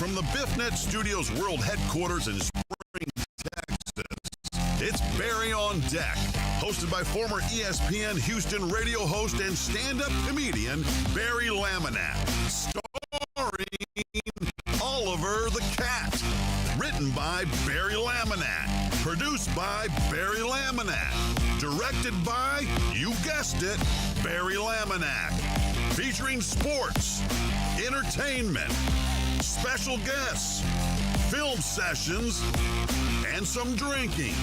From the BiffNet Studios World Headquarters in Spring, Texas, it's Barry on Deck, hosted by former ESPN Houston radio host and stand-up comedian Barry Laminack, starring Oliver the Cat, written by Barry Laminack, produced by Barry Laminack, directed by, you guessed it, Barry Laminack, featuring sports, entertainment, special guests, film sessions, and some drinking.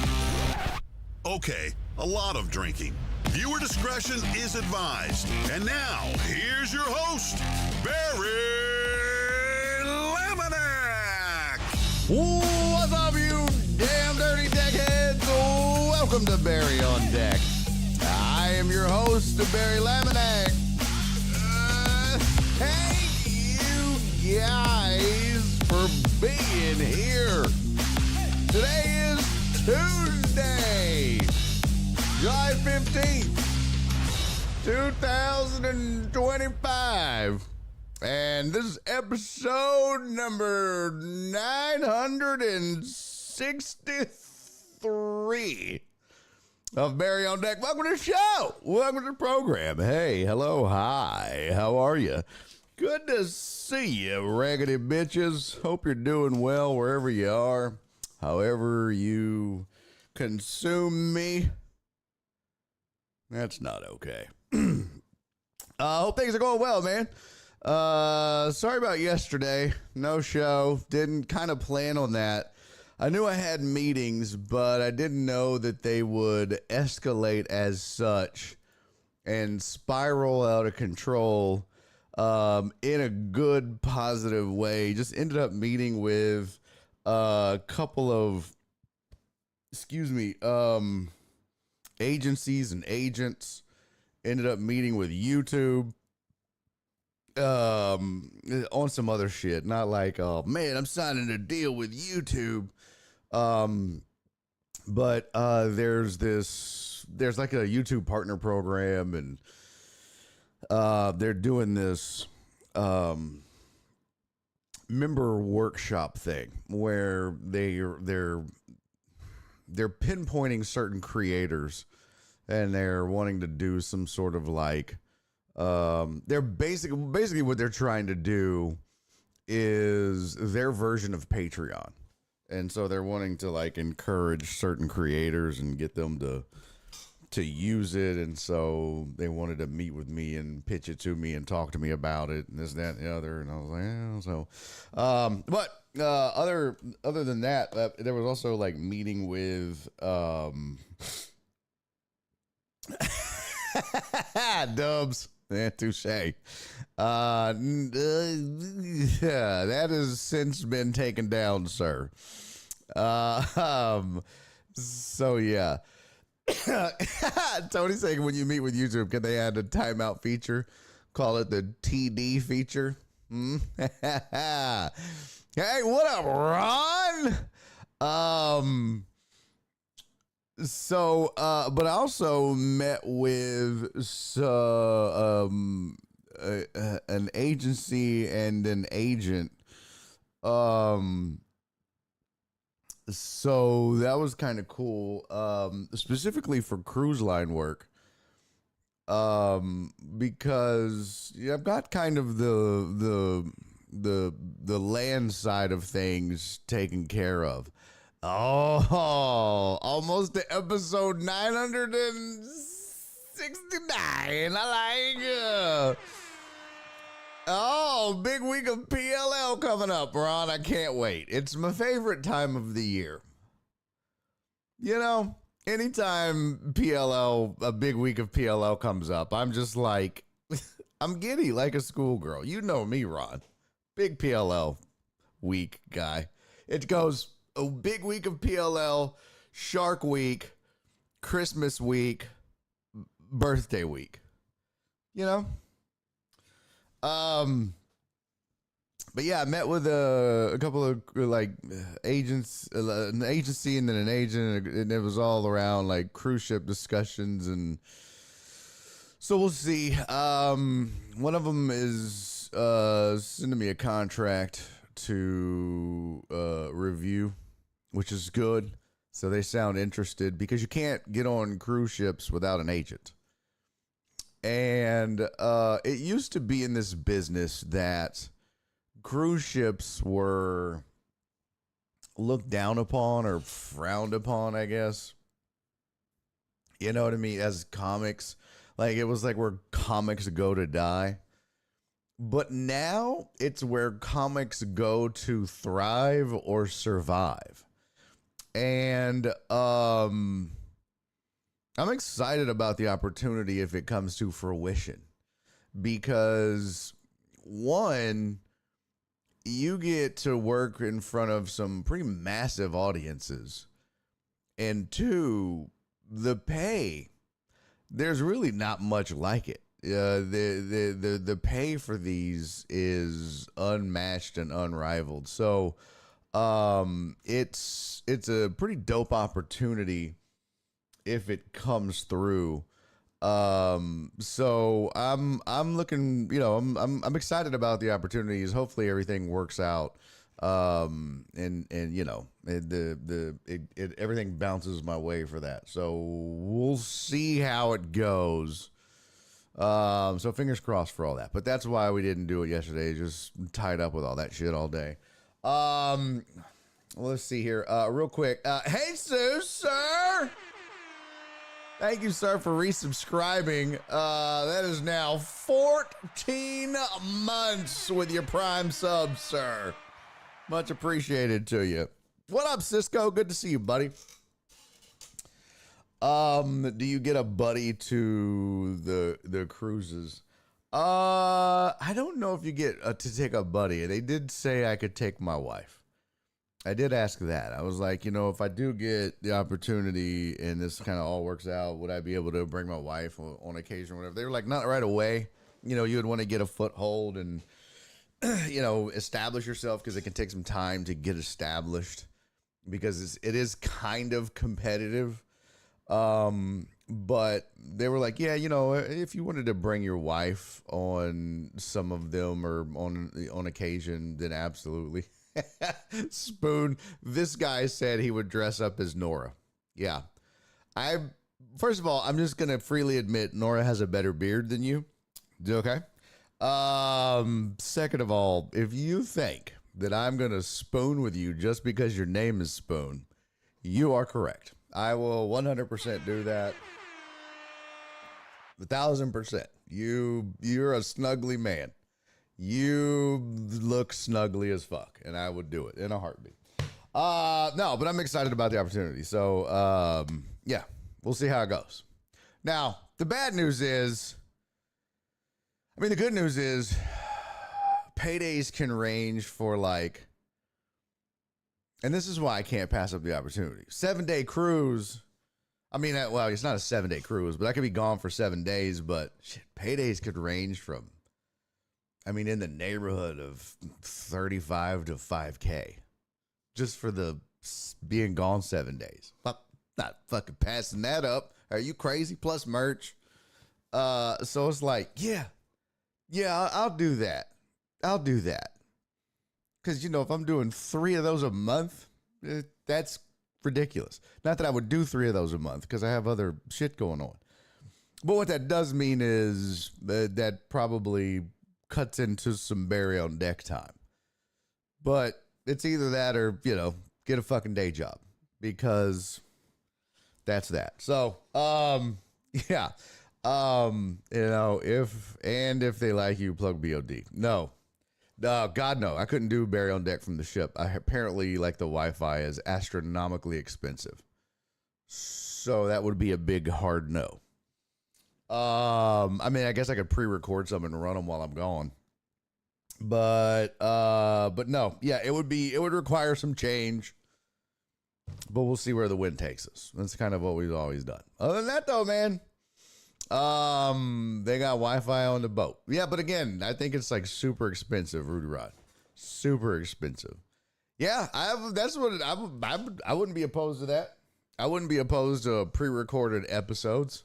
Okay, a lot of drinking. Viewer discretion is advised. And now, here's your host, Barry Laminack. What's up, you damn dirty deckheads? Welcome to Barry on Deck. I am your host, Barry Laminack. Thank you guys for being here. Today is Tuesday, July 15th, 2025. And this is episode number 963 of Barry on Deck. Welcome to the show. Welcome to the program. Hey, hello, hi. How are you? Good to see you, raggedy bitches. Hope you're doing well wherever you are, however you consume me. That's not okay. Hope things are going well, man. Sorry about yesterday. No show. Didn't kind of plan on that. I knew I had meetings, but I didn't know that they would escalate as such and spiral out of control in a good, positive way. Just ended up meeting with a couple of, agencies and agents. Ended up meeting with YouTube on some other shit. Not like, oh man, I'm signing a deal with YouTube. But there's like a YouTube partner program, and they're doing this member workshop thing where they're pinpointing certain creators, and they're wanting to do some sort of like they're basically what they're trying to do is their version of Patreon. And so they're wanting to like encourage certain creators and get them to use it. And so they wanted to meet with me and pitch it to me and talk to me about it and this, that, and the other. And I was like, yeah. So, but other than that, there was also like meeting with Dubs. Yeah, touche. Yeah, that has since been taken down, sir. So yeah. Tony's saying when you meet with YouTube, can they add a timeout feature? Call it the TD feature. Hey, what up, Ron? So, but I also met with an agency and an agent. So that was kind of cool. Specifically for cruise line work. Because I've got kind of the land side of things taken care of. Oh, almost to episode 969. I like oh, big week of PLL coming up, Ron. I can't wait. It's my favorite time of the year. You know, anytime a big week of PLL comes up, I'm just like, I'm giddy like a schoolgirl. You know me, Ron. Big PLL week guy. It goes a big week of PLL, Shark Week, Christmas week, birthday week. You know? But yeah, I met with a couple of like agents, an agency and then an agent, and it was all around like cruise ship discussions, and so we'll see. One of them is sending me a contract to review, which is good. So they sound interested because you can't get on cruise ships without an agent. And it used to be in this business that cruise ships were looked down upon or frowned upon, I guess. You know what I mean? As comics, like it was like where comics go to die. But now it's where comics go to thrive or survive. And I'm excited about the opportunity if it comes to fruition. Because one, you get to work in front of some pretty massive audiences. And two, the pay, there's really not much like it. The pay for these is unmatched and unrivaled. So it's a pretty dope opportunity if it comes through. So I'm looking, I'm excited about the opportunities. Hopefully everything works out. And everything bounces my way for that. So we'll see how it goes. So fingers crossed for all that, but that's why we didn't do it yesterday. Just tied up with all that shit all day. Let's see here. Real quick. Hey, sir. Thank you, sir, for resubscribing. That is now 14 months with your Prime sub, sir. Much appreciated to you. What up, Cisco? Good to see you, buddy. Do you get a buddy to the cruises? I don't know if you get to take a buddy. They did say I could take my wife. I did ask that. I was like, if I do get the opportunity and this kind of all works out, would I be able to bring my wife on occasion or whatever? They were like, not right away. You would want to get a foothold and, establish yourself because it can take some time to get established because it is kind of competitive. But they were like, yeah, if you wanted to bring your wife on some of them or on occasion, then absolutely. Spoon, this guy said he would dress up as Nora. Yeah. First of all, I'm just going to freely admit Nora has a better beard than you. Okay. Second of all, if you think that I'm going to spoon with you just because your name is Spoon, you are correct. I will 100% do that. 1,000%. You're a snuggly man. You look snuggly as fuck, and I would do it in a heartbeat. No, but I'm excited about the opportunity. So, yeah, we'll see how it goes. Now, the bad news is, the good news is paydays can range for and this is why I can't pass up the opportunity. 7-day cruise. It's not a 7-day cruise, but I could be gone for 7 days, but shit, paydays could range from, in the neighborhood of 35 to 5K just for the being gone 7 days. Not fucking passing that up. Are you crazy? Plus merch. So it's like, yeah, I'll do that. Because, if I'm doing 3 of those a month, that's ridiculous. Not that I would do 3 of those a month because I have other shit going on. But what that does mean is that probably cuts into some Barry on deck time. But it's either that or, get a fucking day job because that's that. So, yeah. If they like you, plug BOD. No. God, no. I couldn't do Barry on deck from the ship. Apparently, the Wi-Fi is astronomically expensive. So that would be a big hard no. I guess I could pre-record some and run them while I'm gone. But no. Yeah, it would require some change. But we'll see where the wind takes us. That's kind of what we've always done. Other than that, though, man. They got Wi-Fi on the boat. Yeah, but again, I think it's super expensive, Rudy Rod. Super expensive. Yeah, I wouldn't be opposed to that. I wouldn't be opposed to pre-recorded episodes.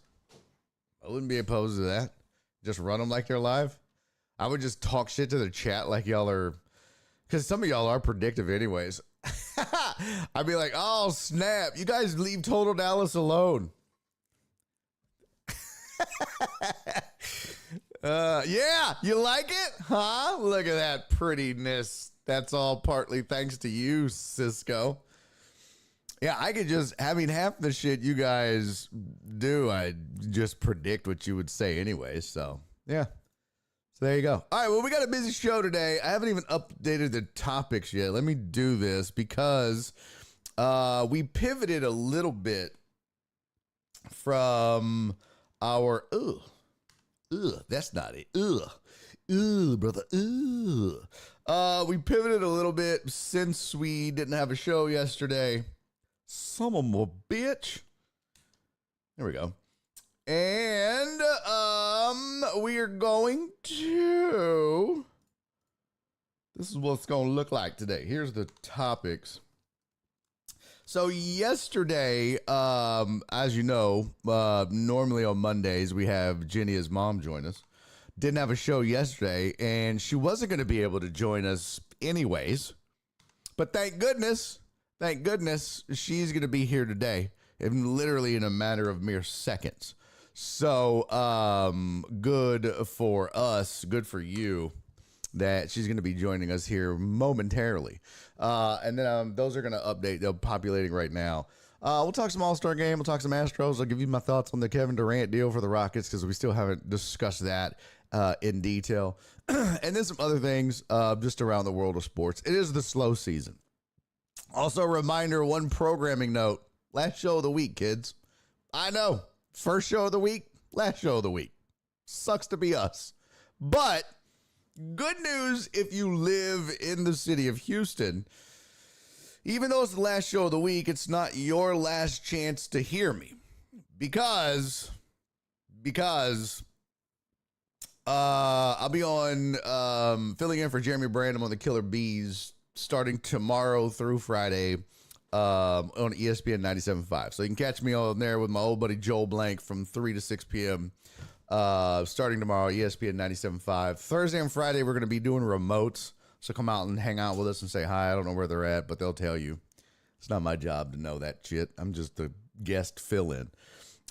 I wouldn't be opposed to that. Just run them like they're live. I would just talk shit to the chat like y'all are, Because some of y'all are predictive anyways. I'd be like, oh, snap. You guys leave Total Dallas alone. Yeah, you like it? Huh? Look at that prettiness. That's all partly thanks to you, Cisco. Yeah, I could just, I mean, half the shit you guys do, I just predict what you would say anyway. So, yeah. So there you go. All right, well, we got a busy show today. I haven't even updated the topics yet. Let me do this because we pivoted a little bit from our, that's not it. Brother. We pivoted a little bit since we didn't have a show yesterday. Some of my bitch. There we go. And we are going to, this is what it's going to look like today. Here's the topics. So yesterday, as you know, normally on Mondays, we have Jenny's mom join us. Didn't have a show yesterday, and she wasn't going to be able to join us anyways. But thank goodness, she's going to be here today, and literally in a matter of mere seconds. So good for us, good for you, that she's going to be joining us here momentarily. And then those are going to update. They're populating right now. We'll talk some All-Star game. We'll talk some Astros. I'll give you my thoughts on the Kevin Durant deal for the Rockets because we still haven't discussed that in detail. And then some other things just around the world of sports. It is the slow season. Also, a reminder, one programming note. Last show of the week, kids. I know. First show of the week, last show of the week. Sucks to be us. But good news if you live in the city of Houston. Even though it's the last show of the week, it's not your last chance to hear me. Because I'll be on filling in for Jeremy Brandon on the Killer Bees starting tomorrow through Friday on ESPN 97.5. So you can catch me on there with my old buddy Joel Blank from 3 to 6 p.m. Starting tomorrow, ESPN 97.5. Thursday and Friday, we're going to be doing remotes. So come out and hang out with us and say hi. I don't know where they're at, but they'll tell you. It's not my job to know that shit. I'm just a guest fill-in.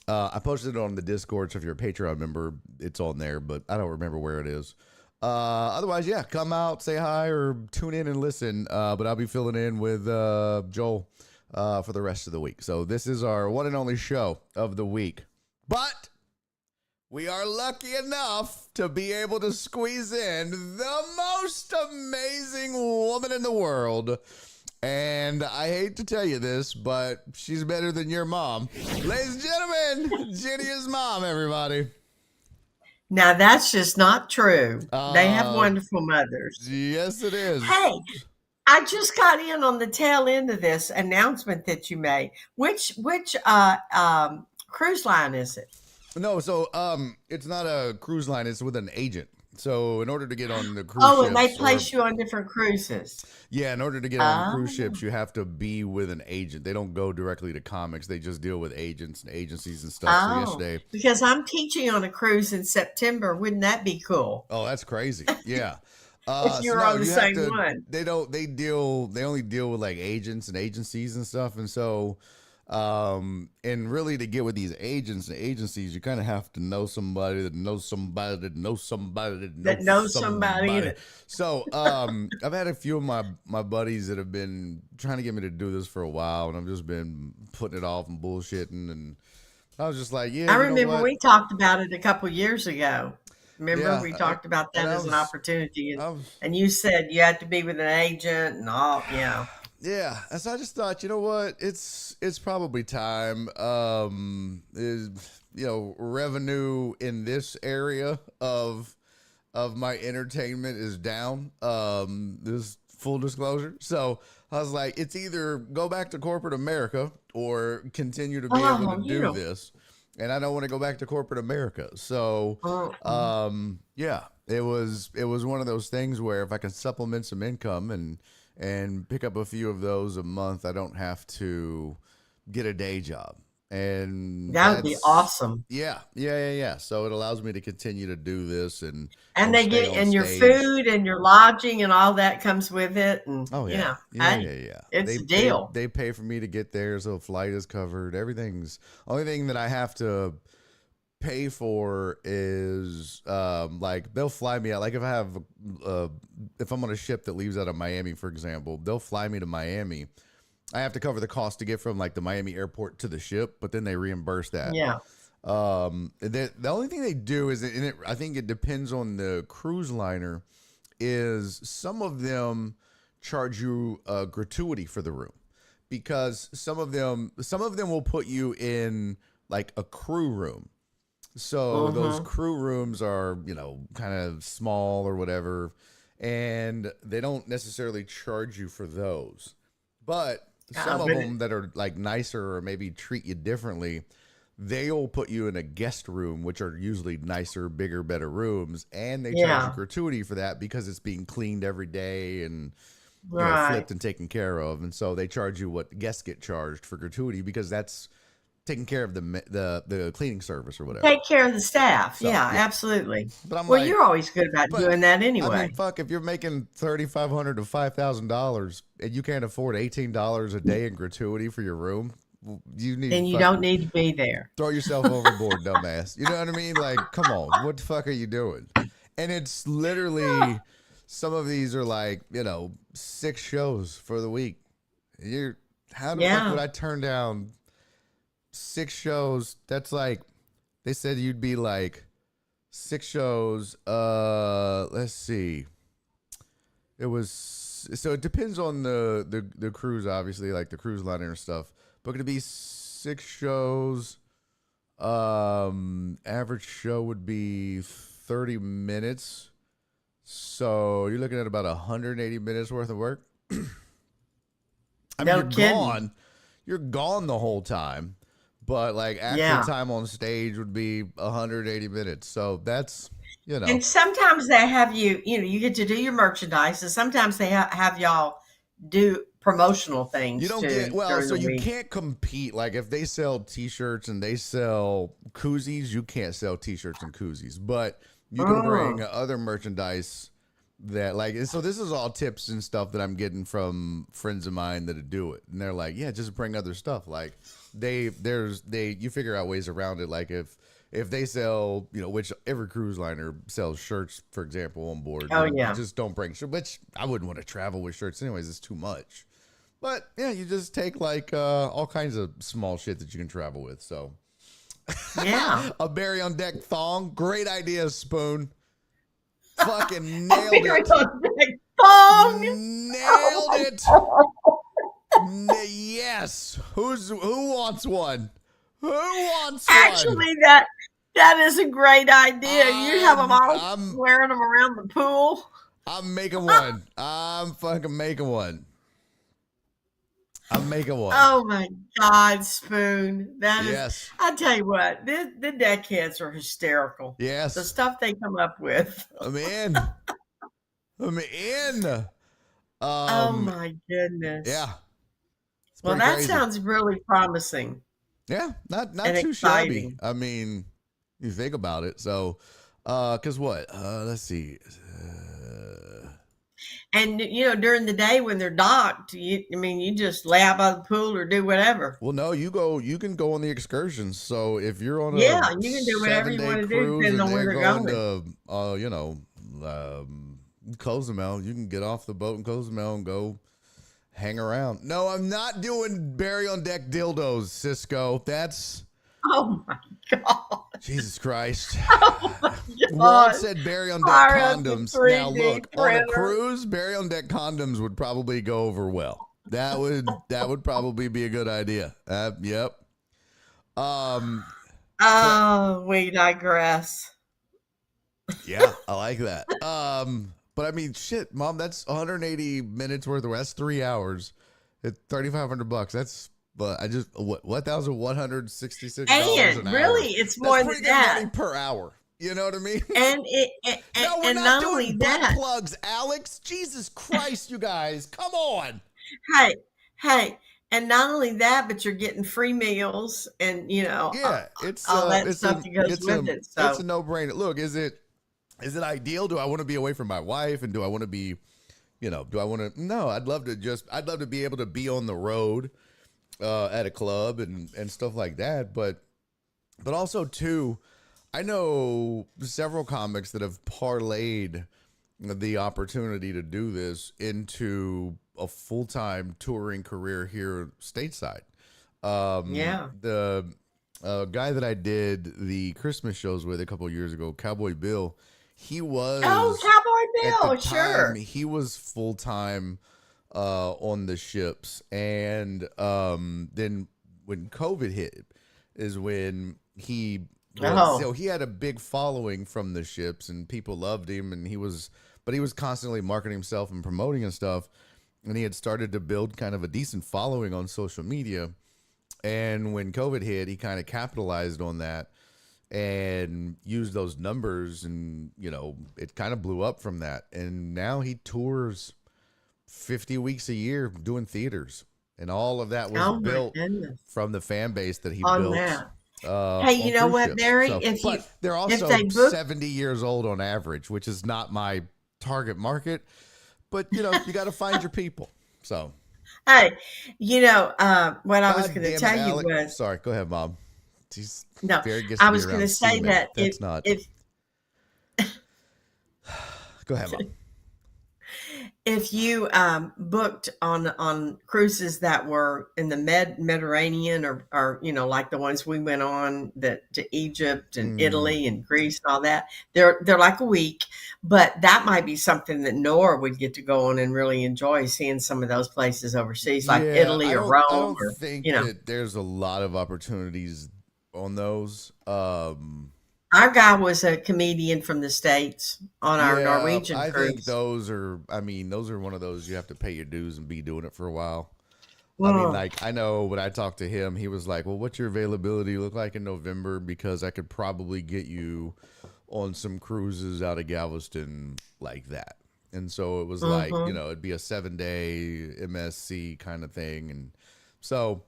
I posted it on the Discord, so if you're a Patreon member, it's on there, but I don't remember where it is. Otherwise, yeah, come out, say hi, or tune in and listen. But I'll be filling in with Joel for the rest of the week. So this is our one and only show of the week. But we are lucky enough to be able to squeeze in the most amazing woman in the world. And I hate to tell you this, but she's better than your mom. Ladies and gentlemen, Jenny's mom, everybody. Now, that's just not true. They have wonderful mothers. Yes, it is. Hey, I just got in on the tail end of this announcement that you made. Which cruise line is it? No, so it's not a cruise line. It's with an agent. So in order to get on the cruise ships, and they place you on different cruises. Yeah, in order to get on cruise ships, you have to be with an agent. They don't go directly to comics. They just deal with agents and agencies and stuff. So yesterday, because I'm teaching on a cruise in September. Wouldn't that be cool? Oh, that's crazy. Yeah. If you're on the same one. They only deal with like agents and agencies and stuff. And so, and really to get with these agents and agencies, you kind of have to know somebody that knows somebody that knows somebody that knows somebody in it. So, I've had a few of my buddies that have been trying to get me to do this for a while, and I've just been putting it off and bullshitting. And I was just like, yeah. I remember we talked about it a couple years ago. Remember we talked about that as an opportunity, and you said you had to be with an agent and all, yeah. Yeah, and so I just thought, you know what, it's probably time. Revenue in this area of my entertainment is down. This full disclosure. So I was like, it's either go back to corporate America or continue to be able to do this. And I don't want to go back to corporate America. So, yeah, it was one of those things where if I can supplement some income and pick up a few of those a month, I don't have to get a day job. And that would be awesome. Yeah. So it allows me to continue to do this and they stay get on and your stage. food and your lodging and all that comes with it. And Yeah. It's a deal. They pay for me to get there, so flight is covered. Everything's only thing that I have to pay for is like they'll fly me out. Like if I have if I'm on a ship that leaves out of Miami, for example, they'll fly me to Miami. I have to cover the cost to get from like the Miami airport to the ship, but then they reimburse that. Yeah. The only thing they do is, I think it depends on the cruise liner, is some of them charge you a gratuity for the room, because some of them will put you in like a crew room. So those crew rooms are, kind of small or whatever, and they don't necessarily charge you for those. But some of them that are like nicer or maybe treat you differently, they'll put you in a guest room, which are usually nicer, bigger, better rooms, and they charge you gratuity for that because it's being cleaned every day and flipped and taken care of. And so they charge you what guests get charged for gratuity, because that's taking care of the cleaning service or whatever. Take care of the staff. So, absolutely. But you're always good about doing that anyway. I mean, fuck, if you're making $3,500 to $5,000 and you can't afford $18 a day in gratuity for your room, you don't need to be there. Throw yourself overboard, dumbass. You know what I mean? Like, come on, what the fuck are you doing? And it's literally, some of these are like, 6 shows for the week. How the fuck would I turn down 6 shows? That's like, they said you'd be like 6 shows. Let's see. So it depends on the cruise, obviously, like the cruise liner and stuff. But it'd be 6 shows. Average show would be 30 minutes. So you're looking at about 180 minutes worth of work. You're gone the whole time. But like actual time on stage would be 180 minutes. So that's, And sometimes they have you get to do your merchandise, and sometimes they have y'all do promotional things. You don't you can't compete. Like if they sell T-shirts and they sell koozies, you can't sell T-shirts and koozies. But you can bring other merchandise that so this is all tips and stuff that I'm getting from friends of mine that do it, and they're like, yeah, just bring other stuff. Like you figure out ways around it. Like if they sell, which every cruise liner sells shirts, for example, on board. You just don't bring shirts, which I wouldn't want to travel with shirts anyways. It's too much. But yeah, you just take like all kinds of small shit that you can travel with. So yeah, a Barry on Deck thong, great idea, Spoon. Fucking nailed it. Thong. Nailed it. Yes. Who wants one? Who wants one? Actually, that is a great idea. You have them all wearing them around the pool. I'm making one. I'm fucking making one. I'm making one. Oh my God, Spoon. That is, I tell you what, the deckheads are hysterical. Yes. The stuff they come up with. I'm in. Oh my goodness. Yeah. Well, that sounds really promising. Yeah, not too shabby. I mean, you think about it. So, cause what? Let's see. And during the day when they're docked, you just lay out by the pool or do whatever. Well, no, you can go on the excursions. So if you're on you can do whatever you want to do depending on where they're going. Cozumel, you can get off the boat in Cozumel and go hang around. No, I'm not doing Barry on Deck dildos, Cisco. That's. Oh my God. Jesus Christ. Oh my God. Walt said Barry on Deck condoms. Now look, on a cruise, Barry on Deck condoms would probably go over well. That would probably be a good idea. Yep. We digress. Yeah, I like that. But I mean, shit, Mom, that's 180 minutes worth of work. That's 3 hours at $3,500. That's $1,166 and really, it's more than that. Money per hour. You know what I mean? And not only that, plugs, Alex. Jesus Christ, you guys, come on. Hey, And not only that, but you're getting free meals and, Yeah, all that stuff that goes with it. it's a So, no-brainer. Look, is it ideal? Do I want to be away from my wife, and do I want to be, do I want to? No, I'd love to be able to be on the road at a club and stuff like that. But also too, I know several comics that have parlayed the opportunity to do this into a full-time touring career here stateside. yeah. The guy that I did the Christmas shows with a couple of years ago, Cowboy Bill, he was Oh, at Cowboy the Bill, time sure. he was full-time on the ships, and then when COVID hit is when Oh, so he had a big following from the ships and people loved him, and but he was constantly marketing himself and promoting and stuff, and he had started to build kind of a decent following on social media. And when COVID hit, he kind of capitalized on that and used those numbers, and it kind of blew up from that. And now he tours 50 weeks a year doing theaters, and all of that was oh my built goodness. from the fan base that he On built that. Hey, you on know cruise what, ships. Barry? So, but they're If also they book 70 years old on average, which is not my target market. But you got to find your people. So, Hey, what I was God going to damn it, tell you Alec. was, Sorry, go ahead, Mom. She's no, Barry gets I to be was going around to say semen. that That's not. if Go ahead, Mom. if you booked on cruises that were in the Mediterranean, or like the ones we went on, that to Egypt and Italy and Greece and all that, they're like a week. But that might be something that Nora would get to go on and really enjoy, seeing some of those places overseas, like Yeah, Italy or I Rome, don't or think that there's a lot of opportunities on those. Our guy was a comedian from the States on our Yeah, Norwegian I think cruise. those are. I mean, those are one of those you have to pay your dues and be doing it for a while. I mean, Oh, like, I know when I talked to him, he was like, "Well, what's your availability look like in November? Because I could probably get you on some cruises out of Galveston like that." And so it was like, mm-hmm. it'd be a 7-day MSC kind of thing, and so,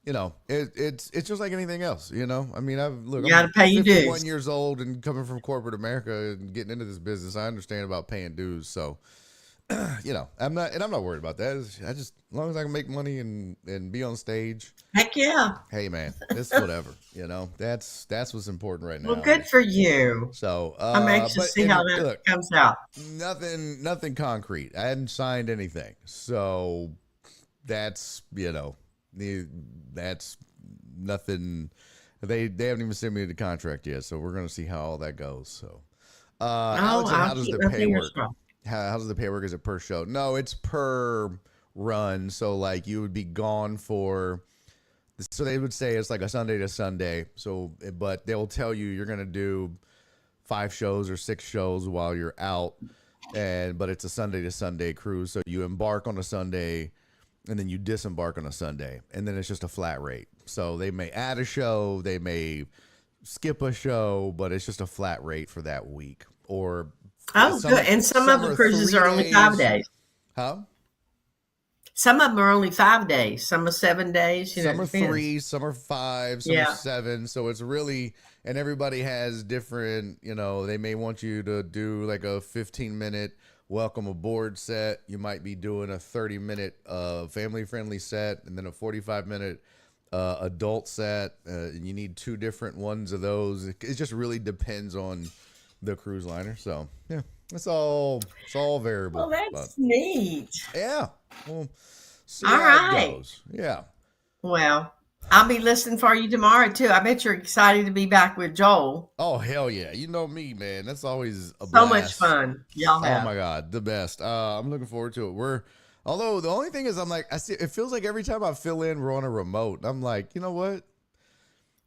it's just like anything else. I mean, You got to I'm pay your 51 dues. years old and coming from corporate America and getting into this business. I understand about paying dues, so I'm not worried about that. I just, as long as I can make money and be on stage, Heck yeah. hey man, it's whatever. That's what's important right Well, now. good for you. So, I'm anxious to but see how and that look, comes out. nothing concrete. I hadn't signed anything, so that's that's nothing. They haven't even sent me the contract yet, so we're gonna see how all that goes. So, Oh, Alex, and I'll how does keep the my pay fingers work? crossed. How does the pay work? Is it per show? No, it's per run. So like you would be gone for. So they would say it's like a Sunday to Sunday. So, but they'll tell you you're gonna do 5 shows or 6 shows while you're out, but it's a Sunday to Sunday cruise. So you embark on a Sunday, and then you disembark on a Sunday, and then it's just a flat rate. So they may add a show, they may skip a show, but it's just a flat rate for that week. Or Oh, good. And some of the are cruises 3 are only 5 days. days. Huh? Some of them are only 5 days. Some are 7 days. Some It are depends. 3, some are 5, some are Yeah. 7. So it's really, and everybody has different, they may want you to do like a 15-minute welcome aboard set. You might be doing a 30-minute family-friendly set, and then a 45-minute adult set. And you need 2 different ones of those. It just really depends on the cruise liner. So yeah, it's all variable. Well, But that's neat. yeah, we'll see All how it right. goes. Yeah. Well, I'll be listening for you tomorrow, too. I bet you're excited to be back with Joel. Oh hell yeah! You know me, man. That's always a So blast. much fun y'all Oh have. my god, the best. I'm looking forward to it. Although the only thing is, I'm like, I see. It feels like every time I fill in, we're on a remote. I'm like, you know what?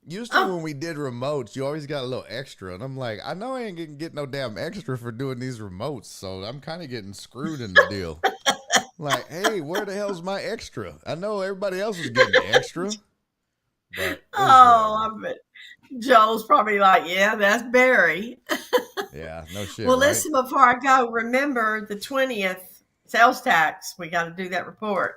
Used to when we did remotes, you always got a little extra, and I'm like, I know I ain't gonna get no damn extra for doing these remotes, so I'm kind of getting screwed in the deal. Like, hey, where the hell's my extra? I know everybody else is getting extra, but I bet Joel's probably like, yeah, that's Barry. yeah, no shit. Well, right? listen, before I go, remember the 20th sales tax. We got to do that report.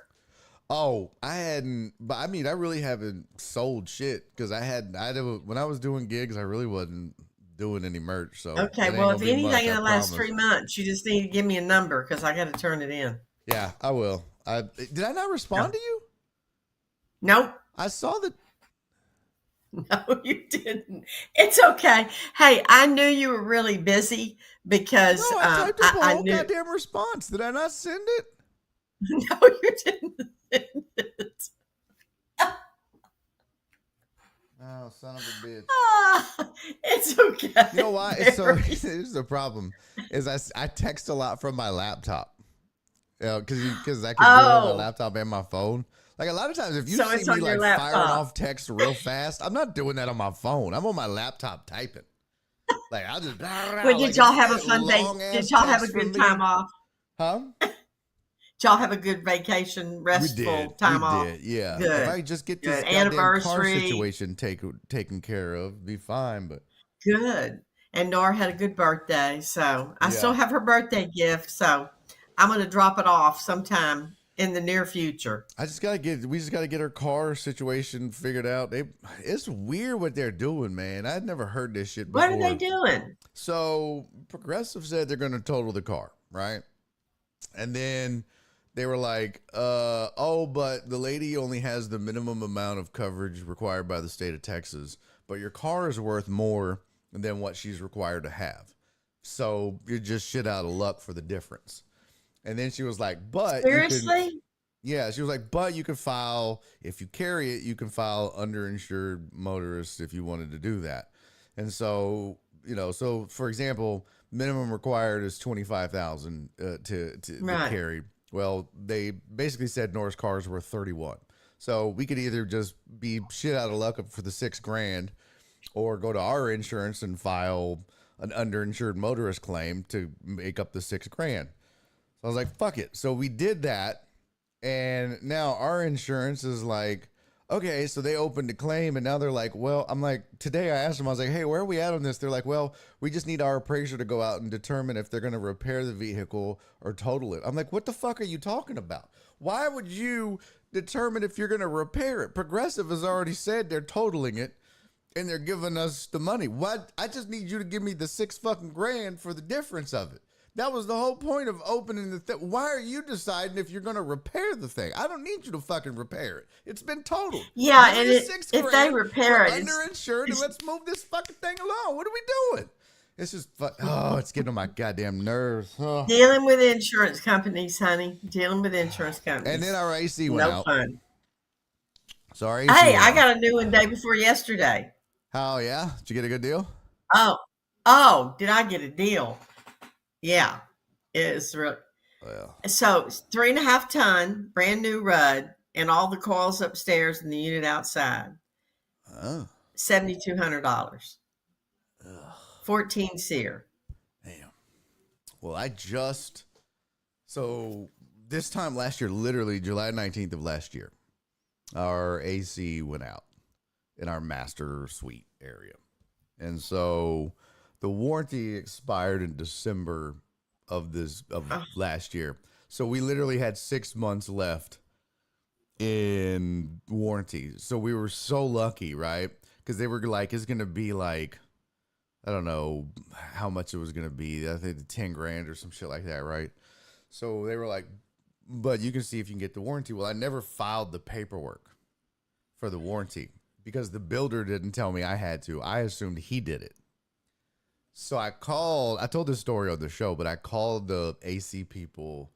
Oh, I hadn't, but I mean, I really haven't sold shit because when I was doing gigs, I really wasn't doing any merch. So Okay, it ain't well, gonna if be much, anything in I the last promise. 3 months, you just need to give me a number because I got to turn it in. Yeah, I will. Did I not respond No. to you? Nope. I saw that. No, you didn't. It's okay. Hey, I knew you were really busy No, because I typed up a I whole knew. goddamn response. Did I not send it? No, you didn't. Oh, son of a bitch. It's okay. You know why? It's so. Barry. Here's the problem: is I text a lot from my laptop. Because I can do it on my Oh, laptop and my phone. Like a lot of times, if you so see it's me on your like firing laptop. off text real fast, I'm not doing that on my phone. I'm on my laptop typing. Like I'll just Well, like did if y'all you have a get fun day? long Did ass y'all have a text from good time me, off? huh? Did y'all have a good vacation, We restful time off? did, yeah. If Good, I just get this good. goddamn car Anniversary, situation taken care of, be fine. But good. And Nora had a good birthday, so I yeah, still have her birthday gift. So I'm going to drop it off sometime in the near future. we just gotta get her car situation figured out. It's weird what they're doing, man. I'd never heard this shit What are they before. doing? So Progressive said they're going to total the car, right? And then they were like, oh, but the lady only has the minimum amount of coverage required by the state of Texas, but your car is worth more than what she's required to have. So you're just shit out of luck for the difference. And then she was like, but you can, Seriously? yeah, she was like, but you can file, if you carry it, you can file underinsured motorists if you wanted to do that. And so, so for example, minimum required is 25,000 to Right. carry. Well, they basically said Norris cars were 31. So we could either just be shit out of luck for the $6,000 or go to our insurance and file an underinsured motorist claim to make up the $6,000. So I was like, fuck it. So we did that. And now our insurance is like, okay, so they opened a claim and now they're like, well, I'm like, today I asked them, I was like, hey, where are we at on this? They're like, well, we just need our appraiser to go out and determine if they're going to repair the vehicle or total it. I'm like, what the fuck are you talking about? Why would you determine if you're going to repair it? Progressive has already said they're totaling it and they're giving us the money. What? I just need you to give me the $6,000 for the difference of it. That was the whole point of opening the thing. Why are you deciding if you're going to repair the thing? I don't need you to fucking repair it. It's been totaled. Yeah, Give and me if they $6,000. repair We're it, underinsured, and let's move this fucking thing along. What are we doing? It's just it's getting on my goddamn nerves. Oh. dealing with insurance companies, honey, dealing with insurance companies. And then our AC went No out. fun. So our AC Hey, went I out. got a new one day before yesterday. Oh yeah, did you get a good deal? Oh, did I get a deal? Yeah, it's real. Well, So it's 3.5 ton, brand new Rudd, and all the coils upstairs and the unit outside. oh, $7,200. ugh, 14 SEER. damn. Well, so this time last year, literally July 19th of last year, our AC went out in our master suite area. And so the warranty expired in December of last year. So we literally had 6 months left in warranty. So we were so lucky, right? Because they were like, it's going to be like, I don't know how much it was going to be. I think $10,000 or some shit like that, right? So they were like, but you can see if you can get the warranty. Well, I never filed the paperwork for the warranty because the builder didn't tell me I had to. I assumed he did it. So I told this story on the show, but I called the AC people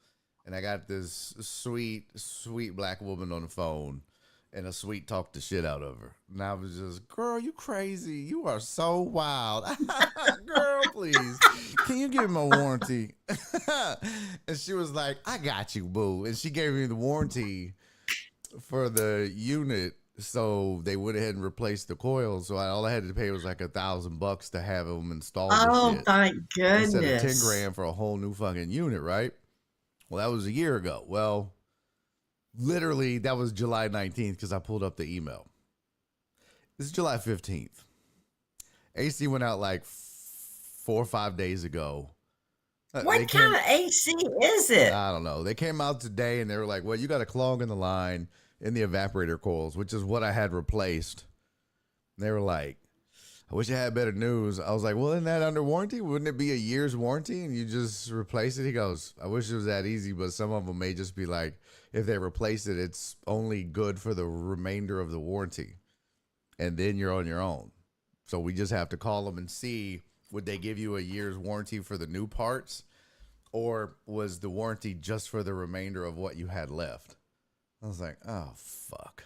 and I got this sweet, sweet black woman on the phone and a sweet talked the shit out of her. And I was just, girl, you crazy. You are so wild. Girl, please. Can you give me my warranty? And she was like, I got you, boo. And she gave me the warranty for the unit. So they went ahead and replaced the coils. So all I had to pay was like $1,000 to have them installed. Oh, thank goodness. Instead of $10,000 for a whole new fucking unit, right? Well, that was a year ago. Well, literally, that was July 19th because I pulled up the email. This is July 15th. AC went out like 4 or 5 days ago. What They kind came. of AC is it? I don't know. They came out today and they were like, "Well, you got a clog in the line in the evaporator coils, which is what I had replaced." And they were like, "I wish I had better news." I was like, "Well, isn't that under warranty? Wouldn't it be a year's warranty and you just replace it?" He goes, "I wish it was that easy, but some of them may just be like, if they replace it, it's only good for the remainder of the warranty, and then you're on your own. So we just have to call them and see, would they give you a year's warranty for the new parts, or was the warranty just for the remainder of what you had left?" I was like, "Oh, fuck."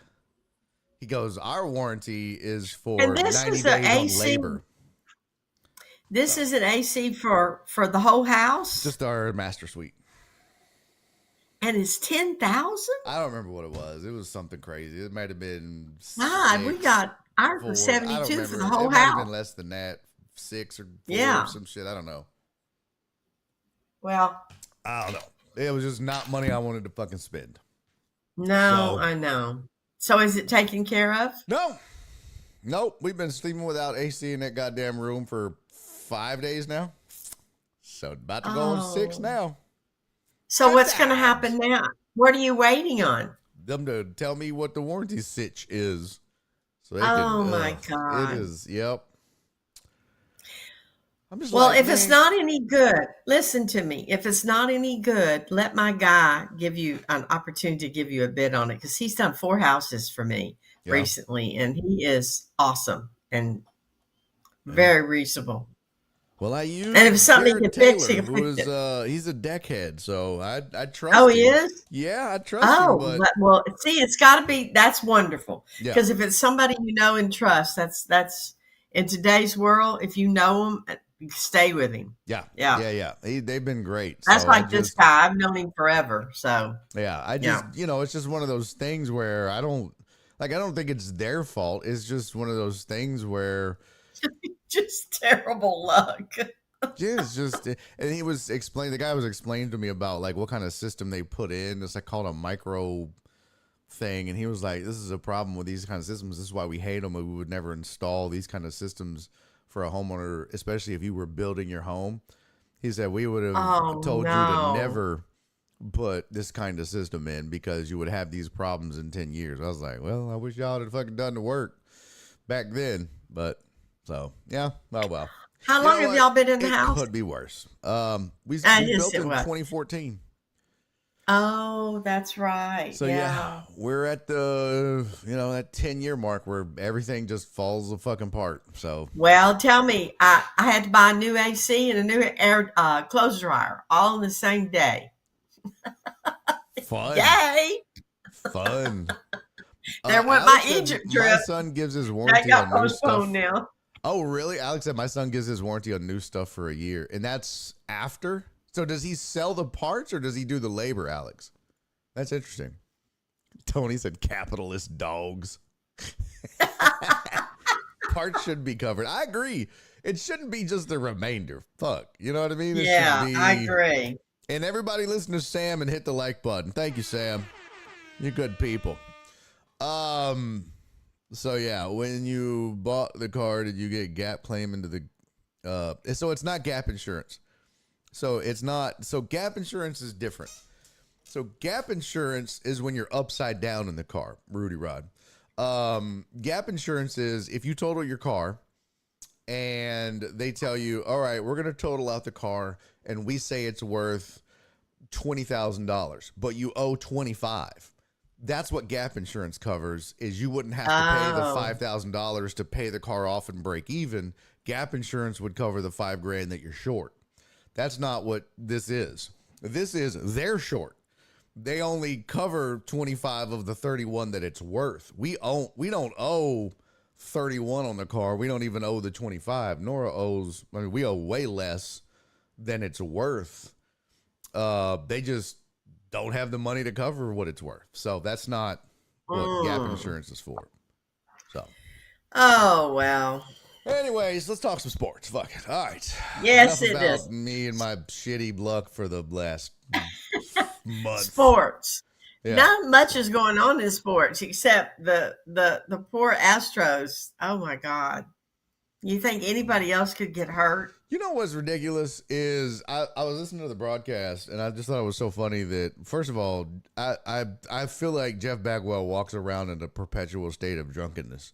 He goes, "Our warranty is And for this 90 is an days on AC. labor." This is an AC for the whole house, Just our master suite. and it's 10,000. I don't remember what it was. It was something crazy. It might have been God, we six, got ours four. was I don't 72 for the remember. whole It might have been house. less than that. 6 or 4 Yeah. or some shit. I don't know. Well, I don't know. It was just not money I wanted to fucking spend. no, So- I know. So is it taken care of? Nope. We've been sleeping without AC in that goddamn room for 5 days now. So about to go on 6 Oh. now. So Good what's going to times. happen now? What are you waiting on? Them to tell me what the warranty sitch is. So they Oh, can, my God. It is, yep. I'm just Well, like, if it's man, not any good, listen to me. If it's not any good, let my guy give you an opportunity to give you a bid on it, because he's done 4 houses for me Yeah. recently, and he is awesome and Yeah. very reasonable. Well, I used And if it's something Jared he can fix, Taylor, he can who fix is it. he's a deckhead, so I trust Oh, him. he is? Yeah, I trust Oh, him, but well, see, it's got to be, that's wonderful. yeah, Because if it's somebody you know and trust, that's in today's world, if you know him, stay with him. yeah. Yeah. They've been great. That's So I like this just, guy. I've known him forever. So, yeah, I just, it's just one of those things where I don't think it's their fault. It's just one of those things where just terrible luck. yeah, it's just, and the guy was explaining to me about like what kind of system they put in. It's like called a micro thing. And he was like, this is a problem with these kind of systems. This is why we hate them. We would never install these kind of systems for a homeowner, especially if you were building your home. He said, we would have told you to never put this kind of system in because you would have these problems in 10 years. I was like, well, I wish y'all had fucking done the work back then. But so, yeah, oh well. How long have y'all been in the It house? could be worse. We Yes, built it in was. 2014. Oh, that's right. So yeah, we're at the that 10-year mark where everything just falls the fucking apart. So Well, tell me, I had to buy a new AC and a new air clothes dryer all in the same day. fun, Yay! fun. There went my Alex said Egypt My trip. son gives his That warranty got on new stuff. postponed now. Oh, really? Alex said my son gives his warranty on new stuff for a year, and that's after. So does he sell the parts or does he do the labor, Alex? That's interesting. Tony said capitalist dogs. Parts should be covered. I agree. It shouldn't be just the remainder. Fuck. You know what I mean? It Yeah, should be... I agree. And everybody listen to Sam and hit the like button. Thank you, Sam. You're good people. So yeah, when you bought the car, did you get gap claim into the so it's not gap insurance. So gap insurance is different. So gap insurance is when you're upside down in the car, Rudy Rod. Gap insurance is if you total your car and they tell you, all right, we're going to total out the car and we say it's worth $20,000, but you owe $25,000. That's what gap insurance covers, is you wouldn't have to pay the $5,000 to pay the car off and break even. Gap insurance would cover the $5,000 that you're short. That's not what this is. This is they're short. They only cover 25 of the 31 that it's worth. We don't owe 31 on the car. We don't even owe the 25. Nora owes, we owe way less than it's worth. They just don't have the money to cover what it's worth. So that's not what gap insurance is for. So. Oh, well. Anyways, let's talk some sports. Fuck it. All right. Yes, Enough it about is. me and my shitty luck for the last month. Sports. Yeah. Not much is going on in sports except the poor Astros. Oh my God. You think anybody else could get hurt? You know what's ridiculous is I was listening to the broadcast and I just thought it was so funny that first of all I feel like Jeff Bagwell walks around in a perpetual state of drunkenness,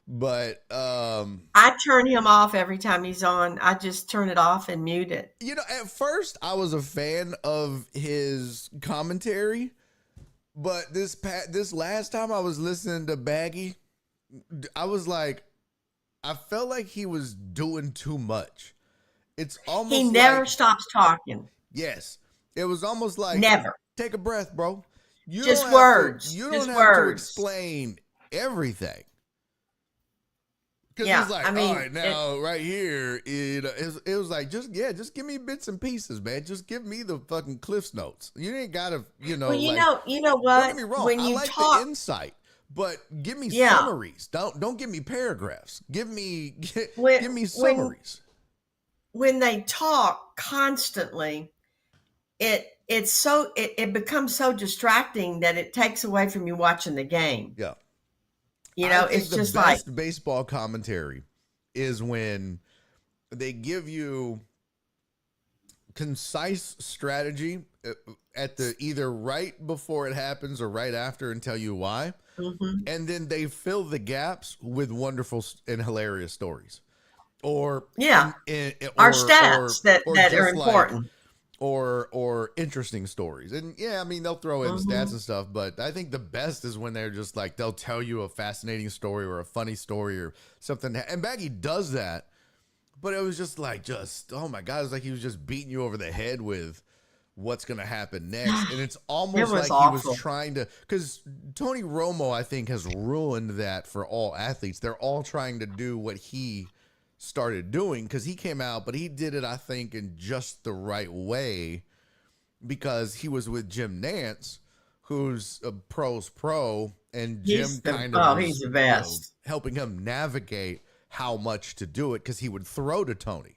but I turn him off every time he's on. I just turn it off and mute it. you know, at first I was a fan of his commentary, but this last time I was listening to Baggy, I was like, I felt like he was doing too much. It's almost He never like, stops talking. yes, it was almost like, Never. take a breath, bro. You Just don't have words. To, you Just don't have to words. explain everything. Because Yeah, he's like, I mean, all right, now right here, it was like, just give me bits and pieces, man. Just give me the fucking Cliff's Notes. You ain't gotta, well, like, you know don't what? get me wrong. When I you like talk, the insight, but give me yeah. summaries. Don't give me paragraphs. Give me When give me when summaries. when they talk constantly, it becomes so distracting that it takes away from you watching the game. Yeah. You I know, think it's the just like, best baseball commentary is when they give you concise strategy at the either right before it happens or right after and tell you why, mhm. and then they fill the gaps with wonderful and hilarious stories, or Yeah, or our stats that or are just like important. or interesting stories. And yeah, I mean, they'll throw in stats Mhm. and stuff, but I think the best is when they're just like, they'll tell you a fascinating story or a funny story or something. And Baggy does that, but it was just like, oh my God, it's like he was just beating you over the head with what's going to happen next. And it's It almost was like he was awful. trying to, because Tony Romo, I think, has ruined that for all athletes. They're all trying to do what he started doing, because he came out, but he did it, I think, in just the right way, because he was with Jim Nance, who's a pro's pro, and Jim kind of He's was, the best. helping him navigate how much to do it, because he would throw to Tony.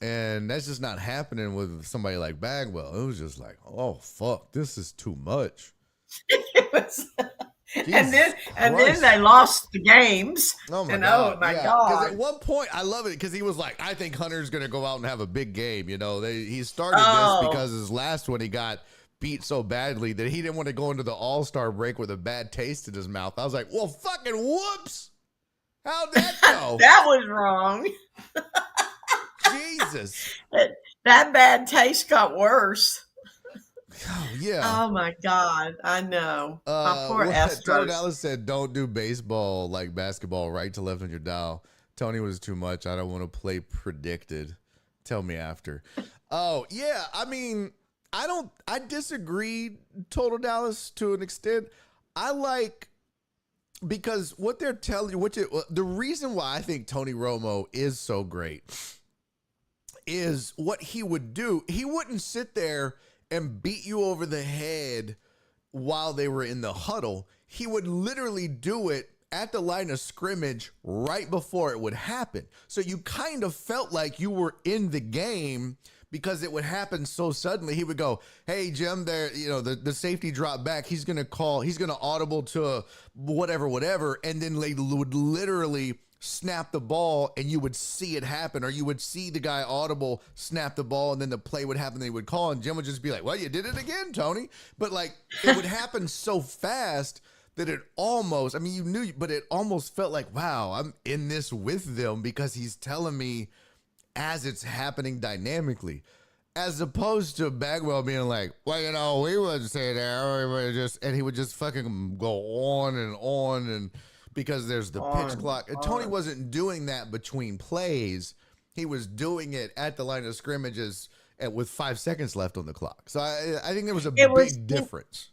And that's just not happening with somebody like Bagwell. It was just like, oh fuck, this is too much. It was, and Jesus then Christ. they lost the games. Oh my And God. oh my yeah. Because at God. one point, I love it because he was like, I think Hunter's going to go out and have a big game. You know, he started this Oh, because his last one, he got beat so badly that he didn't want to go into the All-Star break with a bad taste in his mouth. I was like, well, fucking whoops. How'd that go? that was wrong. Jesus. That bad taste got worse. Oh, yeah. Oh my God. I know. My poor Tony Astros. Dallas said, don't do baseball like basketball, right to left on your dial. Tony was too much. I don't want to play predicted. Tell me after. Oh, yeah. I mean, I disagree, Total Dallas, to an extent. I like, because what they're telling you, the reason why I think Tony Romo is so great is what he would do. He wouldn't sit there and beat you over the head while they were in the huddle. He would literally do it at the line of scrimmage right before it would happen. So you kind of felt like you were in the game because it would happen so suddenly. He would go, hey, Jim, there, you know, the safety dropped back. He's going to audible to whatever. And then they would literally snap the ball and you would see it happen, or you would see the guy audible snap the ball and then the play would happen. They would call and Jim would just be like, well, you did it again, Tony. But like, it would happen so fast that it almost, I mean, you knew, but it almost felt like, wow, I'm in this with them because he's telling me as it's happening dynamically, as opposed to Bagwell being like, well, you know, we wouldn't say that, and he would just fucking go on and because there's the pitch clock. And Tony wasn't doing that between plays. He was doing it at the line of scrimmages with 5 seconds left on the clock. So I think there was a big difference.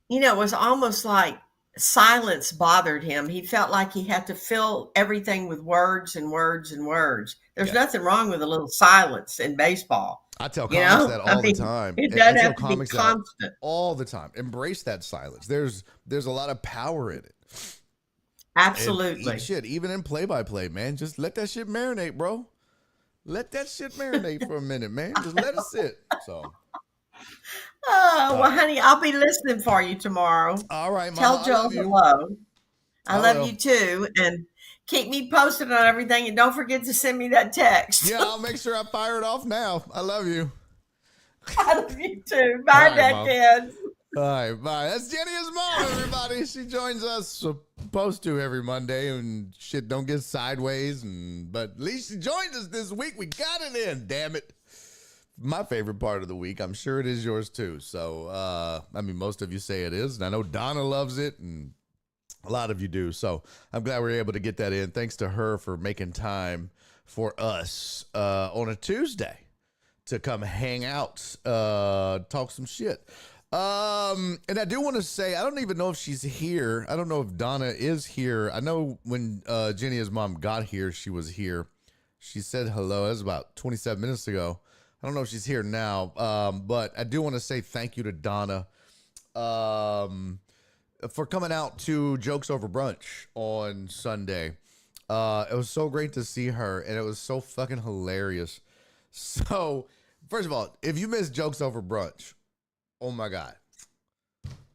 You know, it was almost like silence bothered him. He felt like he had to fill everything with words and words and words. There's nothing wrong with a little silence in baseball. I tell comics that all the time. It doesn't have to be constant. All the time. Embrace that silence. There's a lot of power in it. Absolutely. And shit, even in play-by-play, man, just let that shit marinate, bro. Let that shit marinate for a minute, man. Just let it sit. So. Oh, well, honey, I'll be listening for you tomorrow. All right, Tell Mama, Joe hello. I love you too. And keep me posted on everything, and don't forget to send me that text. Yeah, I'll make sure I fire it off now. I love you. I love you too. Bye, Deckheads. All right, bye. That's Jenny's mom, everybody. She joins us supposed to every Monday, and shit don't get sideways. But at least she joined us this week. We got it in, damn it. My favorite part of the week. I'm sure it is yours too. So, I mean, most of you say it is, and I know Donna loves it, and a lot of you do. So I'm glad we were able to get that in. Thanks to her for making time for us on a Tuesday to come hang out, talk some shit. And I do want to say, I don't even know if she's here. I don't know if Donna is here. I know when Jenny's mom got here, she was here. She said hello. That was about 27 minutes ago. I don't know if she's here now. But I do want to say thank you to Donna for coming out to Jokes Over Brunch on Sunday. It was so great to see her, and it was so fucking hilarious. So, first of all, if you missed Jokes Over Brunch, oh my God,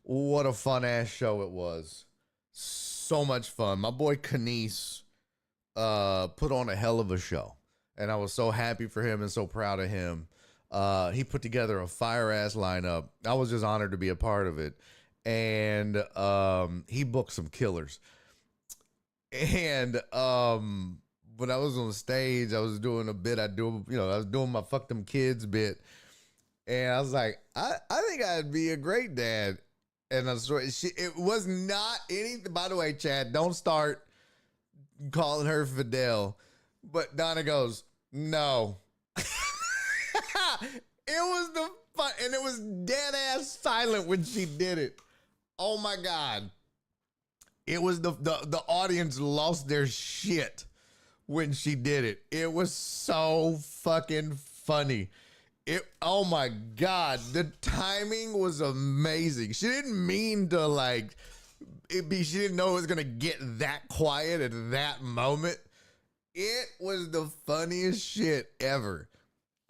what a fun ass show it was. So much fun. My boy Kanice put on a hell of a show, and I was so happy for him and so proud of him. He put together a fire ass lineup. I was just honored to be a part of it. And he booked some killers. And when I was on stage, I was doing a bit. I was doing my fuck them kids bit. And I was like, I think I'd be a great dad. And it was not anything. By the way, Chad, don't start calling her Fidel. But Donna goes, no. It was the fun, and it was dead ass silent when she did it. Oh my God. It was the audience lost their shit when she did it. It was so fucking funny. Oh my God. The timing was amazing. She didn't mean to she didn't know it was going to get that quiet at that moment. It was the funniest shit ever.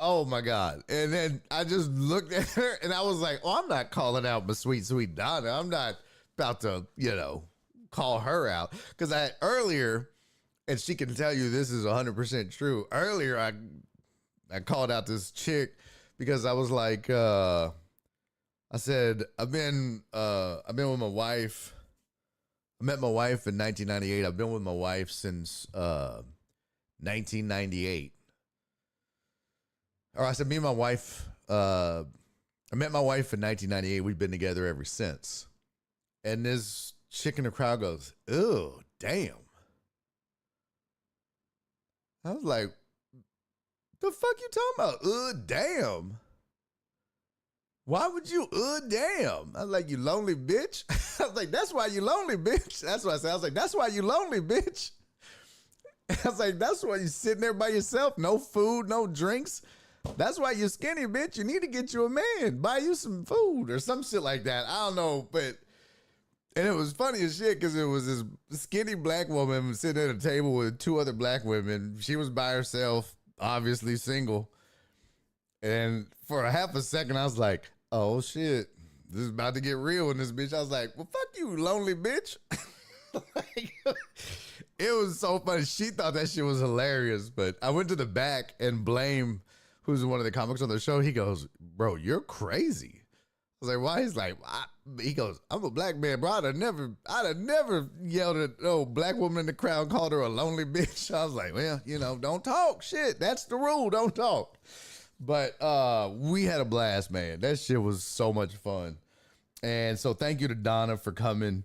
Oh my God. And then I just looked at her and I was like, oh, I'm not calling out my sweet, sweet Donna. I'm not about to, call her out. Because earlier, and she can tell you this is 100% true. Earlier, I called out this chick because I was like, I said, I've been with my wife. I met my wife in 1998. I've been with my wife since 1998. Or I said, me and my wife, I met my wife in 1998. We've been together ever since. And this chick in the crowd goes, oh, damn. I was like, the fuck you talking about? Damn. Why would you, damn? I was like, you lonely bitch? I was like, that's why you lonely, bitch. That's what I said. I was like, that's why you lonely, bitch. I was like, that's why you sitting there by yourself. No food, no drinks. That's why you're skinny, bitch. You need to get you a man, buy you some food or some shit like that. I don't know, and it was funny as shit because it was this skinny black woman sitting at a table with two other black women. She was by herself, obviously single. And for a half a second, I was like, oh shit, this is about to get real in this bitch. I was like, well, fuck you, lonely bitch. It was so funny. She thought that shit was hilarious, but I went to the back and Blame, who's one of the comics on the show, he goes, bro, you're crazy. I was like, why? He's like, he goes, I'm a black man, bro. I'd have never yelled at no black woman in the crowd and called her a lonely bitch. I was like, well, don't talk. Shit, that's the rule. Don't talk. But we had a blast, man. That shit was so much fun. And so thank you to Donna for coming.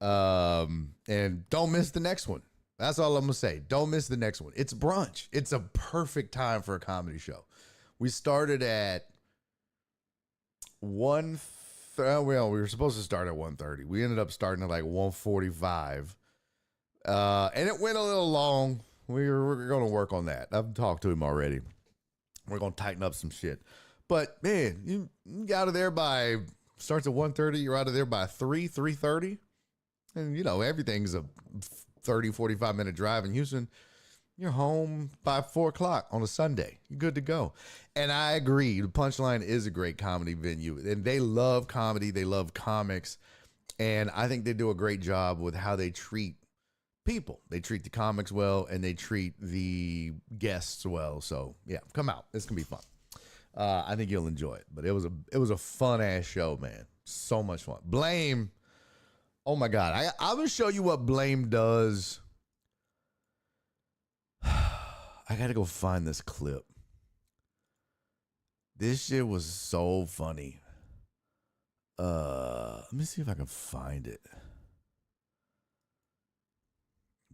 And don't miss the next one. That's all I'm going to say. Don't miss the next one. It's brunch. It's a perfect time for a comedy show. We started at we were supposed to start at 1:30. We ended up starting at like 1:45. And it went a little long. We're going to work on that. I've talked to him already. We're going to tighten up some shit. But man, you get out of there starts at 1:30. You're out of there by 3:30. And everything's a 30, 45 minute drive in Houston. You're home by 4 o'clock on a Sunday. You're good to go. And I agree. The Punchline is a great comedy venue. And they love comedy. They love comics. And I think they do a great job with how they treat people. They treat the comics well, and they treat the guests well. So yeah, come out. It's gonna be fun. I think you'll enjoy it. But it was a fun ass show, man. So much fun. Blame. Oh my God. I will show you what Blame does. I gotta go find this clip. This shit was so funny. Let me see if I can find it.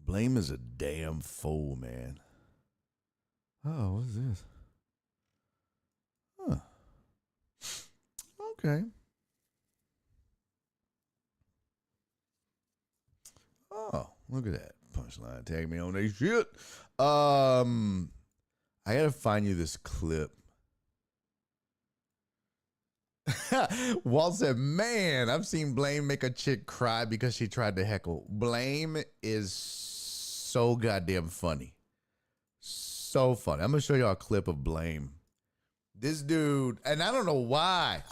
Blame is a damn fool, man. Oh, what's this? Huh. Okay. Oh, look at that. Punchline tag me on that shit. I gotta find you this clip. Walt said, man, I've seen Blame make a chick cry because she tried to heckle. Blame is so goddamn funny. So funny. I'm going to show you a clip of Blame. This dude, and I don't know why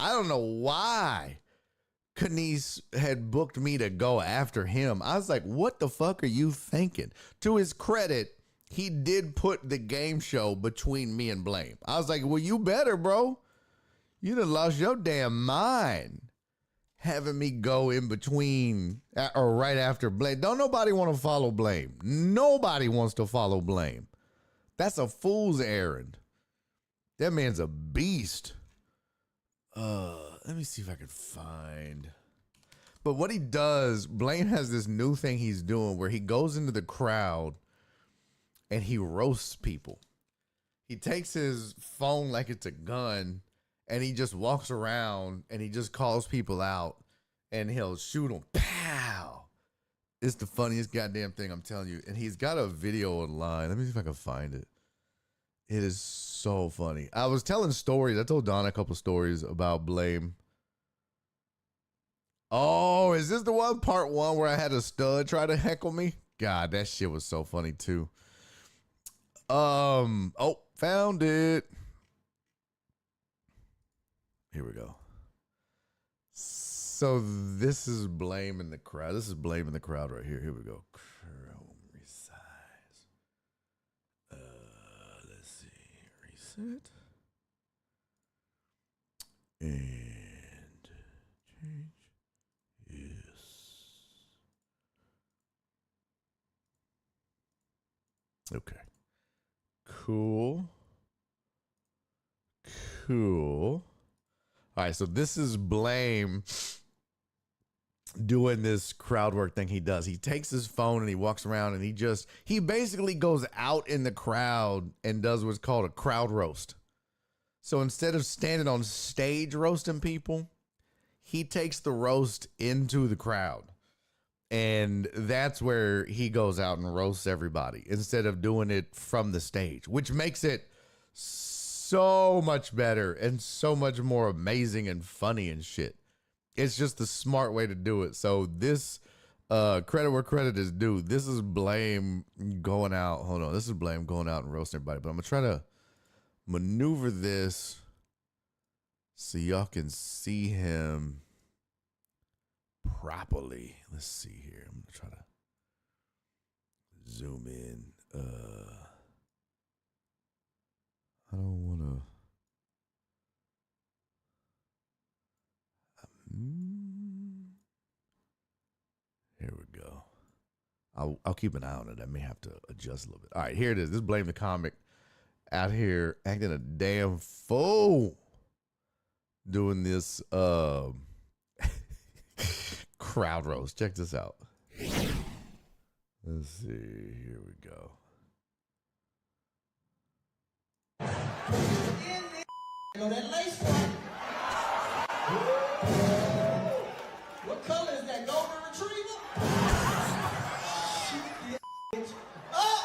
Kanice had booked me to go after him. I was like, what the fuck are you thinking? To his credit, he did put the game show between me and Blame. I was like, well, you better, bro. You done lost your damn mind having me go in between or right after Blame. Don't nobody want to follow Blame. Nobody wants to follow Blame. That's a fool's errand. That man's a beast. Let me see if I can find. But what he does, Blame has this new thing he's doing where he goes into the crowd and he roasts people. He takes his phone like it's a gun. And he just walks around and he just calls people out and he'll shoot them. Pow! It's the funniest goddamn thing, I'm telling you. And he's got a video online. Let me see if I can find it. It is so funny. I was telling stories. I told Don a couple stories about Blame. Oh, is this the one, part one, where I had a stud try to heckle me? God, that shit was so funny too. Oh, found it. Here we go. So this is Blame in the crowd. This is Blame in the crowd right here. Here we go. Chrome resize. Let's see. Reset. And change. Yes. Okay. Cool. Cool. All right, so this is Blame doing this crowd work thing he does. He takes his phone and he walks around and he basically goes out in the crowd and does what's called a crowd roast. So instead of standing on stage roasting people, he takes the roast into the crowd. And that's where he goes out and roasts everybody instead of doing it from the stage, which makes it so much better and so much more amazing and funny and shit. It's just the smart way to do it. So this, credit where credit is due. This is Blame going out. Hold on. This is Blame going out and roasting everybody. But I'm going to try to maneuver this so y'all can see him properly. Let's see here. I'm going to try to zoom in. I don't want to. Here we go. I'll keep an eye on it. I may have to adjust a little bit. All right, here it is. This is Blame the Comic out here acting a damn fool doing this crowd roast. Check this out. Let's see. Here we go. That lace front. What color is that? Golden retriever? Oh!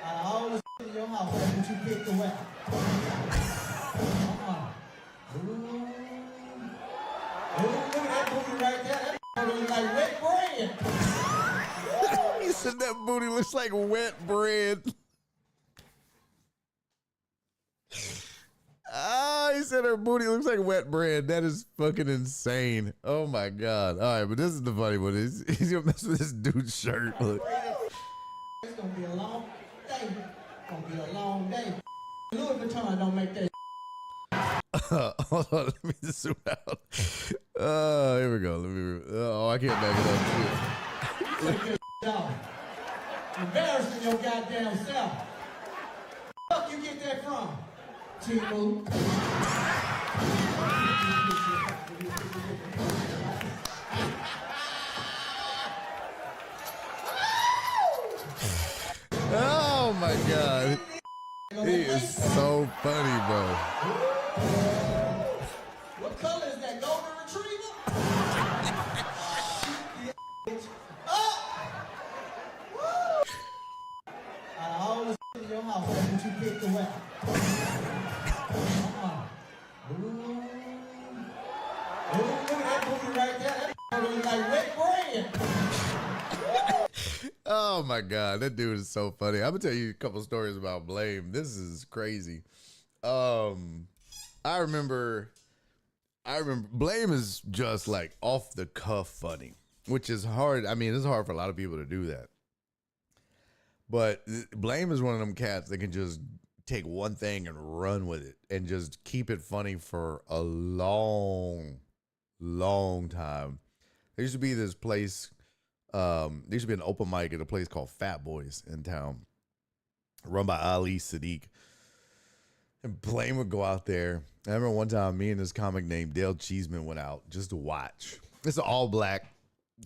I always in your house that you picked the weapon. Look at that booty right there. That looks like wet bread. You said that booty looks like wet bread. Oh, he said her booty looks like wet bread. That is fucking insane. Oh my God. All right, but this is the funny one. He's gonna mess with this dude's shirt. Look. It's gonna be a long day. It's gonna be a long day. Louis Vuitton don't make that. Hold on, let me zoom out. Here we go. Oh, I can't back it up. Take your off. Embarrassing your goddamn self. Fuck you get that from? T-Move. Oh my God. He is so funny, bro. What color is that golden retriever? I always in your house when you pick the weapon. Ooh, look at that booty right there. That looks like wet bread. Oh my God, that dude is so funny. I'm gonna tell you a couple stories about Blame. This is crazy. I remember Blame is just like off the cuff funny, which is hard. I mean, it's hard for a lot of people to do that. But Blame is one of them cats that can just take one thing and run with it and just keep it funny for a long time. There used to be this place. There used to be an open mic at a place called Fat Boys in town, run by Ali Sadiq. And Blame would go out there. I remember one time me and this comic named Dale Cheeseman went out just to watch. It's an all-black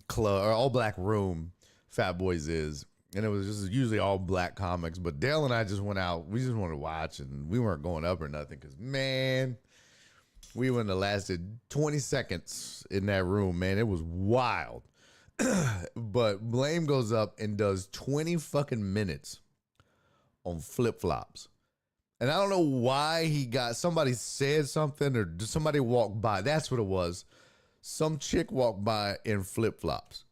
club or all-black room, Fat Boys is. And it was just usually all black comics. But Dale and I just went out. We just wanted to watch, and we weren't going up or nothing because, man, we wouldn't have lasted 20 seconds in that room, man. It was wild. But Blame goes up and does 20 fucking minutes on flip-flops. And I don't know why somebody said something or somebody walked by. That's what it was. Some chick walked by in flip-flops.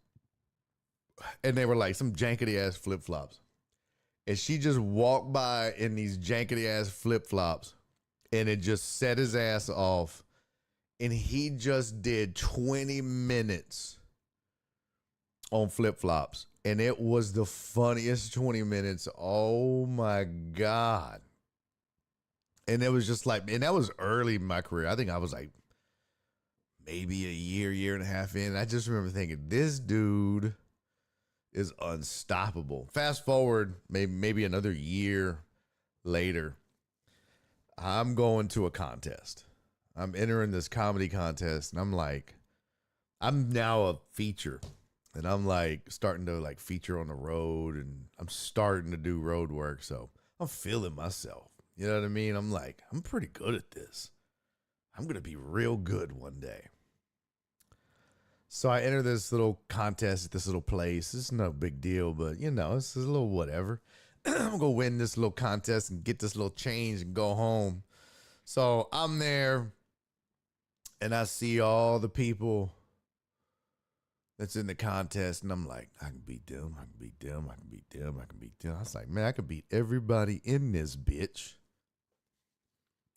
And they were like some jankety-ass flip-flops. And she just walked by in these jankety-ass flip-flops. And it just set his ass off. And he just did 20 minutes on flip-flops. And it was the funniest 20 minutes. Oh, my God. And it was just like, and that was early in my career. I think I was like maybe a year and a half in. I just remember thinking, this dude is unstoppable. Fast forward, maybe another year later, I'm going to a contest. I'm entering this comedy contest, and I'm like, I'm now a feature. And I'm like starting to like feature on the road, and I'm starting to do road work. So I'm feeling myself. You know what I mean? I'm like, I'm pretty good at this. I'm going to be real good one day. So I enter this little contest at this little place. It's no big deal, but you know, it's a little whatever. I'm going to win this little contest and get this little change and go home. So I'm there and I see all the people that's in the contest, and I'm like, I can beat them, I can beat them, I can beat them, I can beat them. I was like, man, I can beat everybody in this bitch.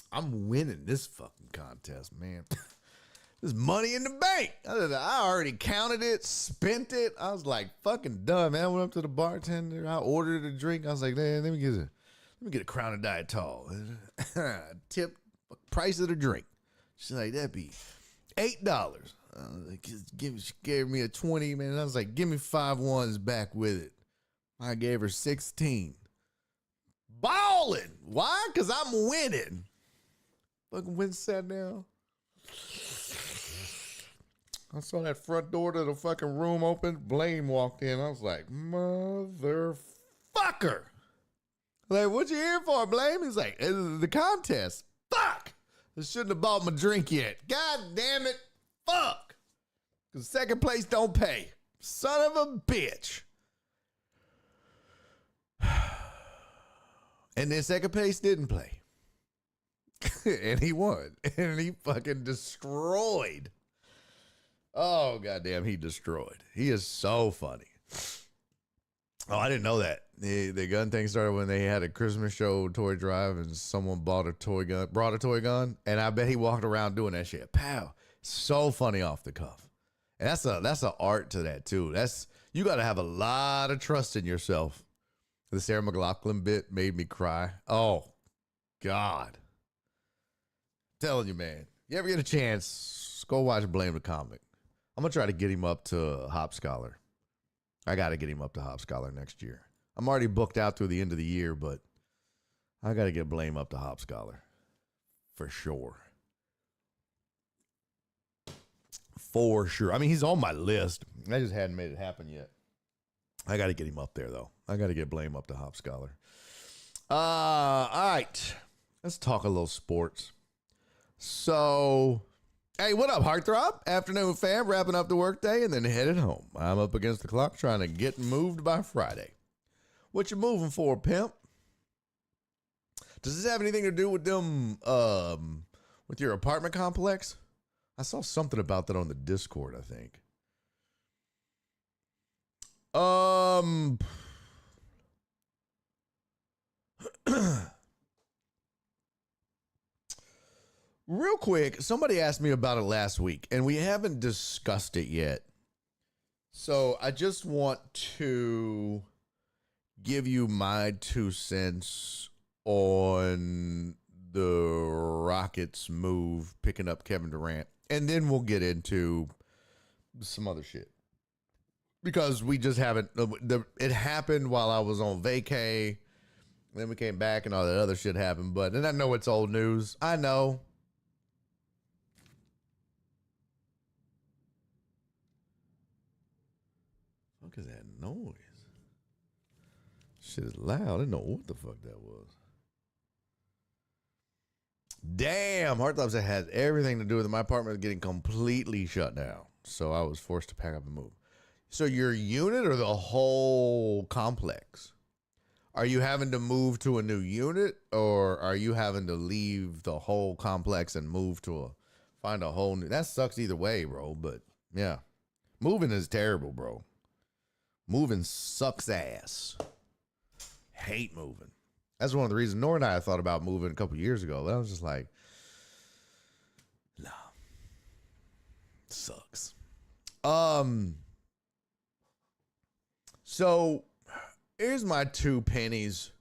I'm winning this fucking contest, man. There's money in the bank. I already counted it, spent it. I was like, fucking done, man. I went up to the bartender. I ordered a drink. I was like, man, let me get a Crown of Diet Tall. Tip, price of the drink. She's like, that'd be $8. Like, she gave me a 20, man. I was like, give me 5 ones back with it. I gave her 16. Balling. Why? Because I'm winning. Fucking went, sat down. I saw that front door to the fucking room open. Blame walked in. I was like, motherfucker. Like, what you here for, Blame? He's like, it's the contest. Fuck. I shouldn't have bought my drink yet. God damn it. Fuck. Because second place don't pay. Son of a bitch. And then second place didn't play. And he won. And he fucking destroyed. Oh, goddamn, he destroyed. He is so funny. Oh, I didn't know that. The gun thing started when they had a Christmas show toy drive and someone brought a toy gun, and I bet he walked around doing that shit. Pow. So funny off the cuff. And that's a art to that too. You got to have a lot of trust in yourself. The Sarah McLachlan bit made me cry. Oh, God. Telling you, man. You ever get a chance, go watch Blame the Comic. I'm going to try to get him up to Hop Scholar. I got to get him up to Hop Scholar next year. I'm already booked out through the end of the year, but I got to get Blame up to Hop Scholar. For sure. For sure. I mean, he's on my list. I just hadn't made it happen yet. I got to get him up there, though. I got to get Blame up to Hop Scholar. All right. Let's talk a little sports. So, hey, what up, Heartthrob? Afternoon, fam. Wrapping up the workday and then headed home. I'm up against the clock trying to get moved by Friday. What you moving for, pimp? Does this have anything to do with them, with your apartment complex? I saw something about that on the Discord, I think. Real quick, somebody asked me about it last week, and we haven't discussed it yet. So I just want to give you my 2 cents on the Rockets move picking up Kevin Durant, and then we'll get into some other shit. Because we just haven't, it happened while I was on vacay, then we came back and all that other shit happened, and I know it's old news. I know. What is that noise? Shit is loud. I didn't know what the fuck that was. Damn, Heartthrob said has everything to do with it. My apartment is getting completely shut down, so I was forced to pack up and move. So your unit or the whole complex? Are you having to move to a new unit, or are you having to leave the whole complex and move to find a whole new? That sucks either way, bro. But yeah, moving is terrible, bro. Moving sucks ass. Hate moving. That's one of the reasons Nora and I thought about moving a couple years ago. But I was just like, nah. Sucks. So here's my 2 pennies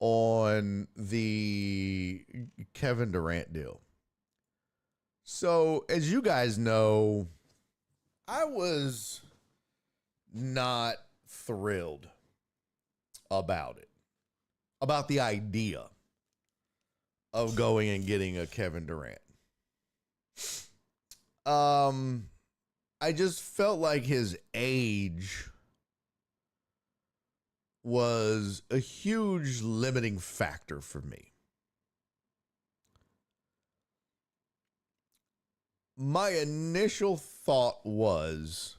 on the Kevin Durant deal. So as you guys know, I was not thrilled about it, about the idea of going and getting a Kevin Durant. I just felt like his age was a huge limiting factor for me. My initial thought was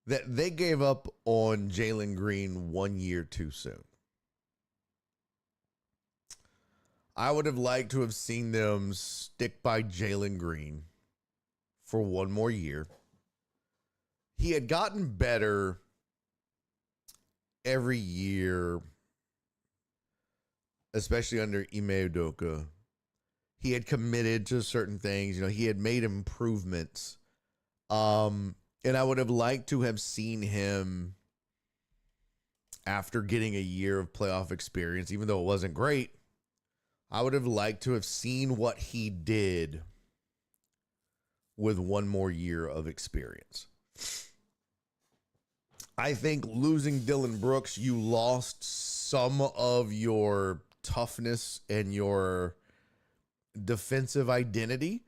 that they gave up on Jalen Green 1 year too soon. I would have liked to have seen them stick by Jalen Green for 1 more year. He had gotten better every year, especially under Ime Udoka. He had committed to certain things. He had made improvements. And I would have liked to have seen him, after getting a year of playoff experience, even though it wasn't great, I would have liked to have seen what he did with 1 more year of experience. I think losing Dillon Brooks, you lost some of your toughness and your defensive identity,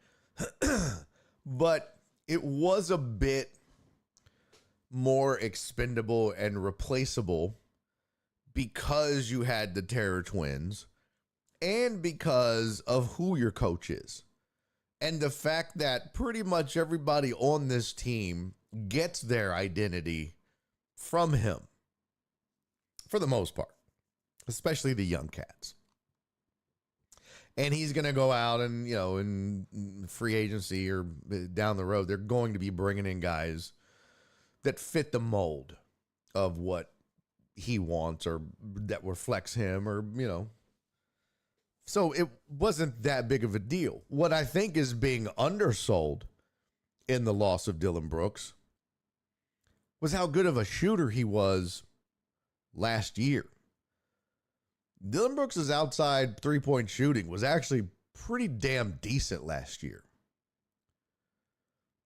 but it was a bit more expendable and replaceable because you had the Terror Twins and because of who your coach is. And the fact that pretty much everybody on this team gets their identity from him, for the most part, especially the young cats. And he's going to go out and, in free agency or down the road, they're going to be bringing in guys that fit the mold of what he wants or that reflects him or, you know. So it wasn't that big of a deal. What I think is being undersold in the loss of Dillon Brooks was how good of a shooter he was last year. Dillon Brooks' outside three-point shooting was actually pretty damn decent last year.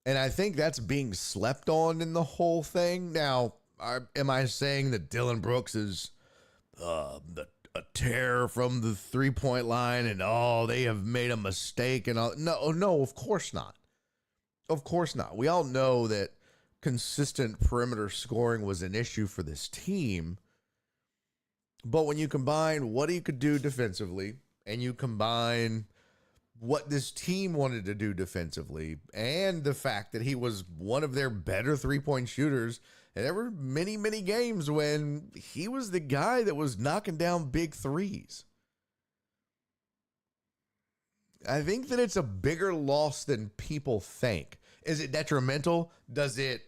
And I think that's being slept on in the whole thing. Now, am I saying that Dillon Brooks is a tear from the three-point line and, they have made a mistake and all? No, of course not. Of course not. We all know that consistent perimeter scoring was an issue for this team. But when you combine what he could do defensively and you combine what this team wanted to do defensively and the fact that he was one of their better three-point shooters, and there were many, many games when he was the guy that was knocking down big threes. I think that it's a bigger loss than people think. Is it detrimental? Does it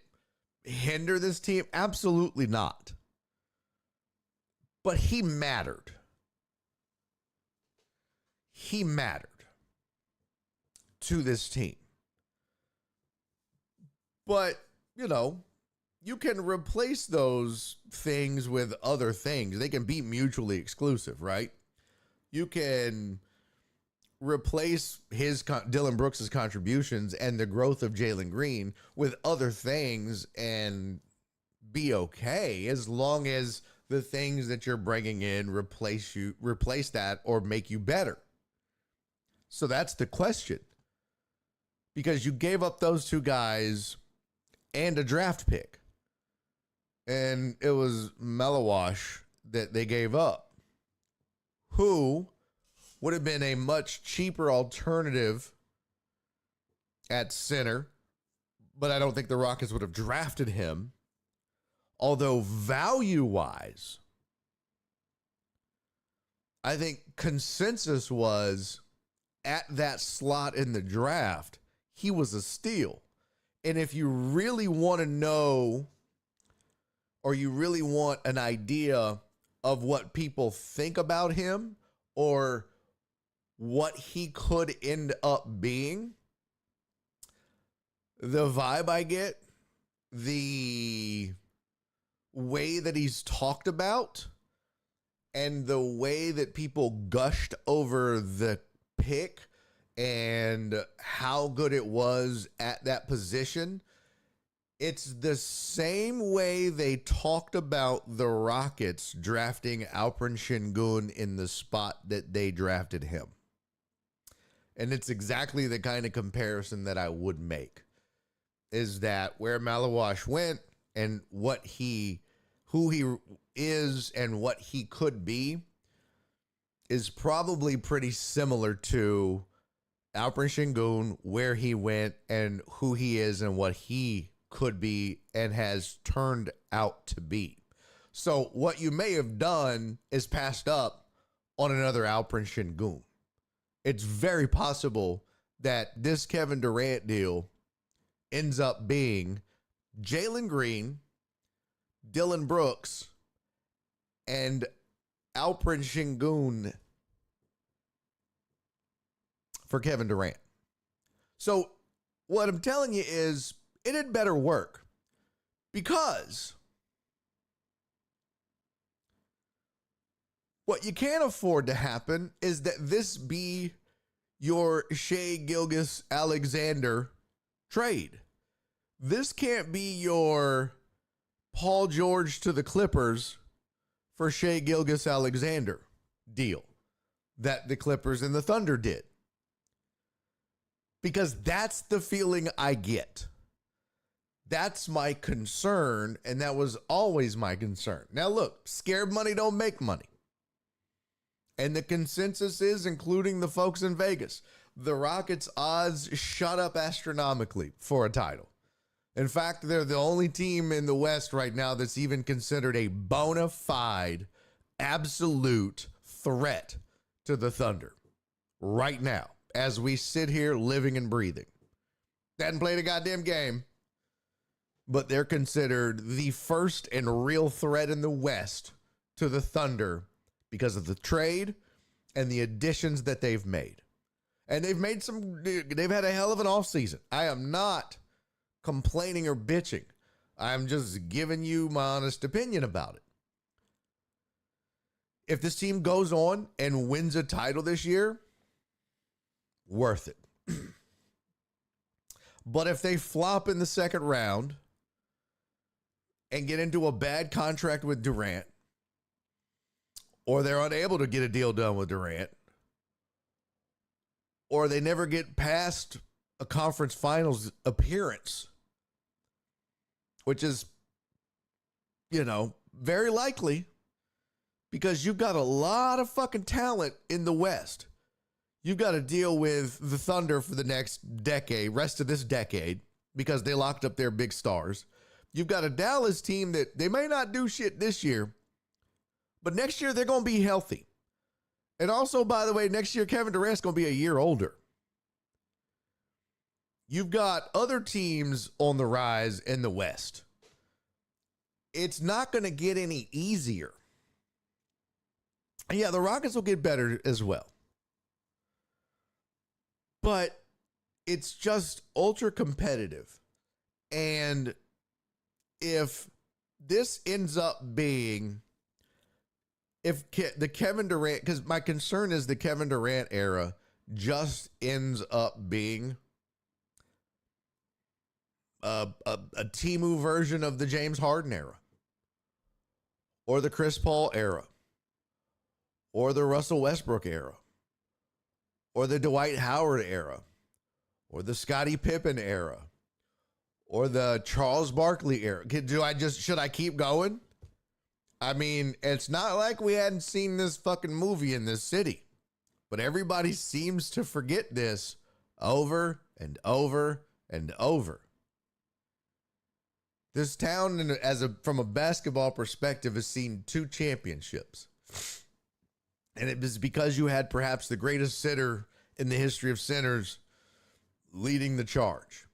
hinder this team? Absolutely not. But he mattered. He mattered to this team. But, you know, you can replace those things with other things. They can be mutually exclusive, right? You can replace Dillon Brooks' contributions and the growth of Jalen Green with other things and be okay, as long as the things that you're bringing in replace that or make you better. So that's the question. Because you gave up those two guys and a draft pick. And it was Melawash that they gave up, who would have been a much cheaper alternative at center, but I don't think the Rockets would have drafted him. Although value-wise, I think consensus was at that slot in the draft, he was a steal. And if you really want to know, or you really want an idea of what people think about him or what he could end up being, the vibe I get, the way that he's talked about, and the way that people gushed over the pick and how good it was at that position, it's the same way they talked about the Rockets drafting Alperen Sengun in the spot that they drafted him. And it's exactly the kind of comparison that I would make, is that where Melawash went and who he is and what he could be is probably pretty similar to Alperen Sengun, where he went and who he is and what he could be and has turned out to be. So what you may have done is passed up on another Alperen Sengun. It's very possible that this Kevin Durant deal ends up being Jalen Green, Dillon Brooks, and Alperen Sengun for Kevin Durant. So what I'm telling you is it had better work, because what you can't afford to happen is that this be your Shai Gilgeous-Alexander trade. This can't be your Paul George to the Clippers for Shai Gilgeous-Alexander deal that the Clippers and the Thunder did. Because that's the feeling I get. That's my concern, and that was always my concern. Now look, scared money don't make money. And the consensus is, including the folks in Vegas, the Rockets' odds shot up astronomically for a title. In fact, they're the only team in the West right now that's even considered a bona fide, absolute threat to the Thunder right now, as we sit here living and breathing. They hadn't played a goddamn game, but they're considered the first and real threat in the West to the Thunder because of the trade and the additions that they've made. And they've had a hell of an offseason. I am not complaining or bitching. I'm just giving you my honest opinion about it. If this team goes on and wins a title this year, worth it. But if they flop in the second round and get into a bad contract with Durant, or they're unable to get a deal done with Durant, or they never get past a conference finals appearance, which is, very likely, because you've got a lot of fucking talent in the West. You've got to deal with the Thunder for the next decade, rest of this decade, because they locked up their big stars. You've got a Dallas team that they may not do shit this year, but next year they're going to be healthy. And also, by the way, next year Kevin Durant's going to be a year older. You've got other teams on the rise in the West. It's not going to get any easier. Yeah, the Rockets will get better as well. But it's just ultra competitive. And if this ends up being, if the Kevin Durant, because my concern is the Kevin Durant era just ends up being a Timu version of the James Harden era, or the Chris Paul era, or the Russell Westbrook era, or the Dwight Howard era, or the Scottie Pippen era, or the Charles Barkley era. Should I keep going? I mean, it's not like we hadn't seen this fucking movie in this city, but everybody seems to forget this over and over and over. This town, from a basketball perspective, has seen 2 championships. And it was because you had perhaps the greatest center in the history of centers leading the charge.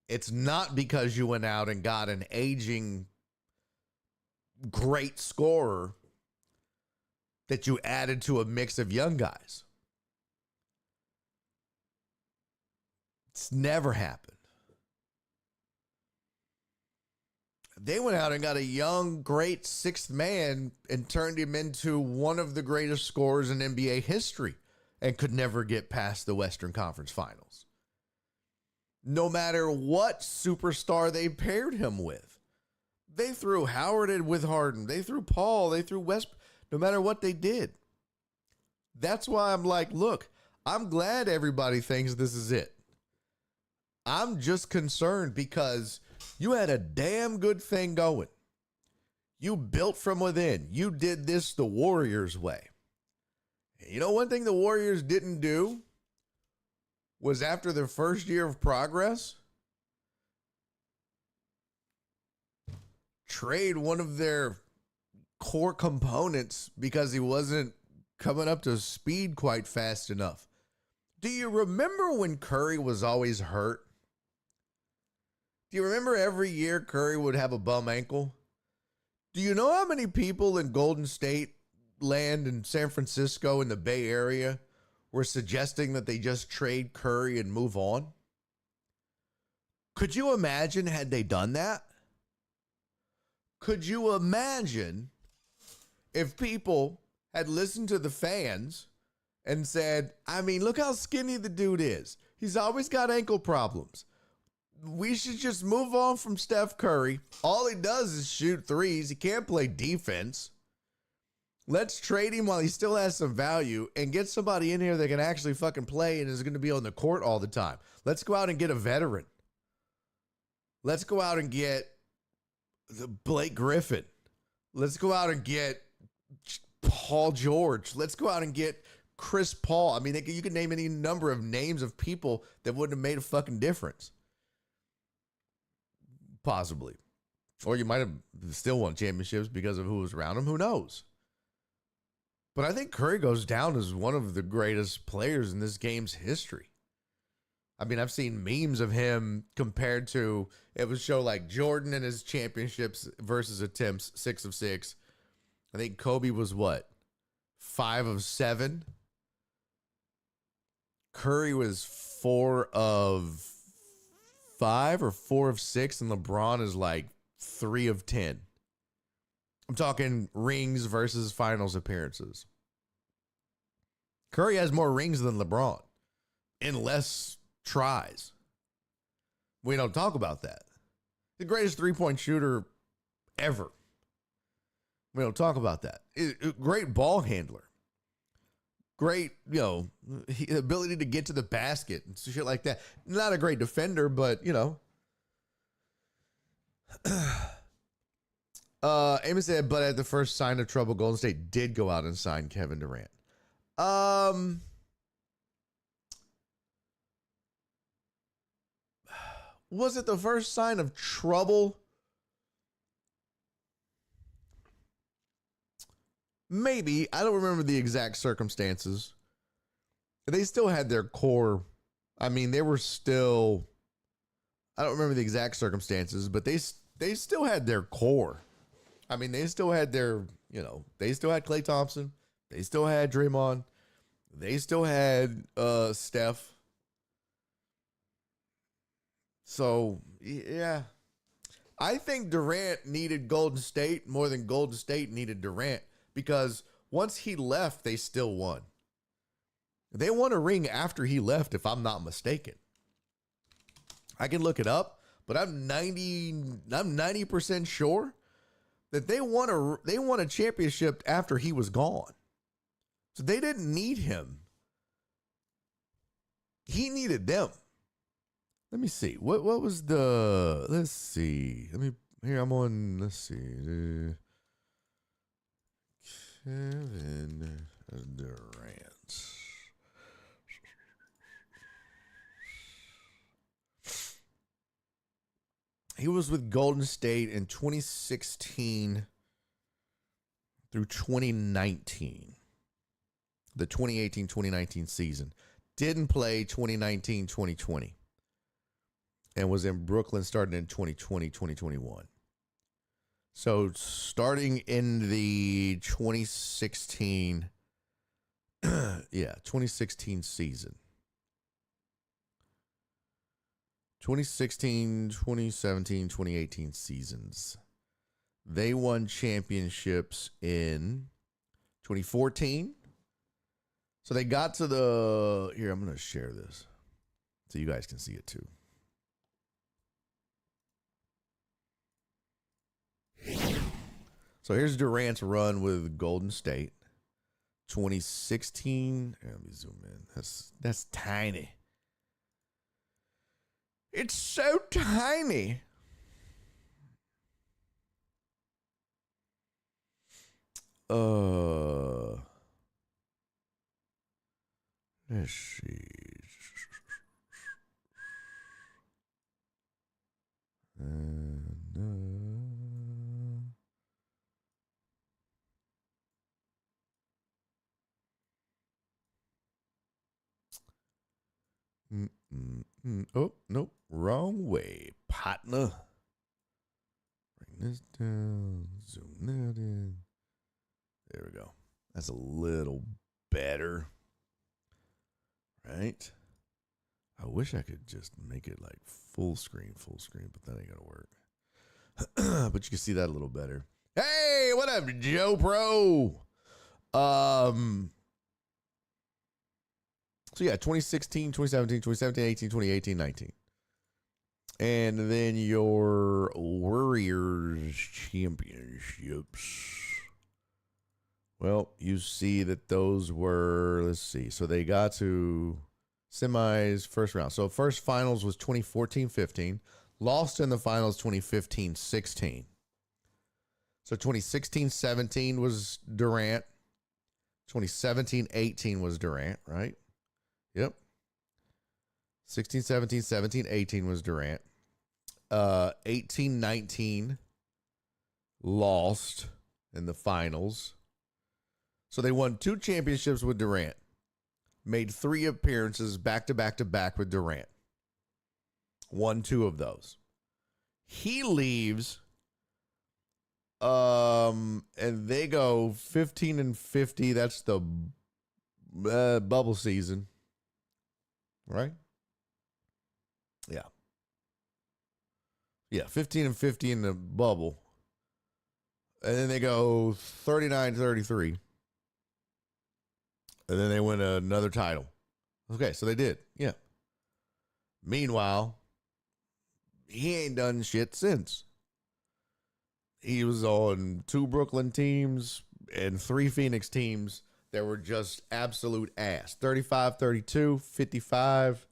It's not because you went out and got an aging great scorer that you added to a mix of young guys. It's never happened. They went out and got a young, great sixth man and turned him into one of the greatest scorers in NBA history and could never get past the Western Conference Finals. No matter what superstar they paired him with. They threw Howard in with Harden. They threw Paul. They threw West. No matter what they did. That's why I'm like, look, I'm glad everybody thinks this is it. I'm just concerned because you had a damn good thing going. You built from within. You did this the Warriors way. And you know one thing the Warriors didn't do was after their first year of progress, trade one of their core components because he wasn't coming up to speed quite fast enough. Do you remember when Curry was always hurt? Do you remember every year Curry would have a bum ankle? Do you know how many people in Golden State land in San Francisco in the Bay Area were suggesting that they just trade Curry and move on? Could you imagine had they done that? Could you imagine if people had listened to the fans and said, I mean, look how skinny the dude is. He's always got ankle problems. We should just move on from Steph Curry. All he does is shoot threes. He can't play defense. Let's trade him while he still has some value and get somebody in here that can actually fucking play and is going to be on the court all the time. Let's go out and get a veteran. Let's go out and get Blake Griffin. Let's go out and get Paul George. Let's go out and get Chris Paul. I mean, you can name any number of names of people that wouldn't have made a fucking difference. Possibly. Or you might have still won championships because of who was around him. Who knows? But I think Curry goes down as one of the greatest players in this game's history. I mean, I've seen memes of him compared to, it would show like Jordan and his championships versus attempts, 6 of 6. I think Kobe was what? 5 of 7. Curry was 4 of 5 or 4 of 6, and LeBron is like 3 of 10. I'm talking rings versus finals appearances. Curry has more rings than LeBron in less tries. We don't talk about that. The greatest three-point shooter ever. We don't talk about that. Great ball handler. Great, ability to get to the basket and shit like that. Not a great defender, but, Amos said, but at the first sign of trouble, Golden State did go out and sign Kevin Durant. Was it the first sign of trouble? Maybe. I don't remember the exact circumstances. They still had their core. I mean, they were still, I don't remember the exact circumstances, but they still had their core. I mean, they still had their, they still had Klay Thompson. They still had Draymond. They still had Steph. So, yeah. I think Durant needed Golden State more than Golden State needed Durant, because once he left, they still won. They won a ring after he left, if I'm not mistaken. I can look it up, but I'm 90% sure that they won a championship after he was gone. So they didn't need him. He needed them. Let me see. What was the, let's see. I'm on, let's see. Kevin Durant. He was with Golden State in 2016 through 2019. The 2018-2019 season. Didn't play 2019-2020. And was in Brooklyn starting in 2020-2021. So starting in the 2016, 2016 season. 2016, 2017, 2018 seasons. They won championships in 2014. So they got to the, here, I'm going to share this so you guys can see it too. So here's Durant's run with Golden State. 2016. Let me zoom in. That's tiny. It's so tiny. Let's see. Oh, nope. Wrong way, partner. Bring this down. Zoom that in. There we go. That's a little better. Right? I wish I could just make it like full screen, but that ain't gonna work. But you can see that a little better. Hey, what up, Joe Pro? So yeah, 2016, 2017, 18, 2018, 19. And then your Warriors championships. Well, you see that those were, let's see. So they got to semis, first round. So first finals was 2014-15. Lost in the finals 2015-16. So 2016-17 was Durant. 2017-18 was Durant, right? Yep. 16, 17, 17, 18 was Durant. 18, 19 lost in the finals. So they won 2 championships with Durant. Made 3 appearances back to back with Durant. Won 2 of those. He leaves, and they go 15-50. That's the bubble season, right? Yeah. Yeah, 15-50 in the bubble. And then they go 39-33. And then they win another title. Okay, so they did. Yeah. Meanwhile, he ain't done shit since. He was on 2 Brooklyn teams and 3 Phoenix teams that were just absolute ass. 35-32, 55.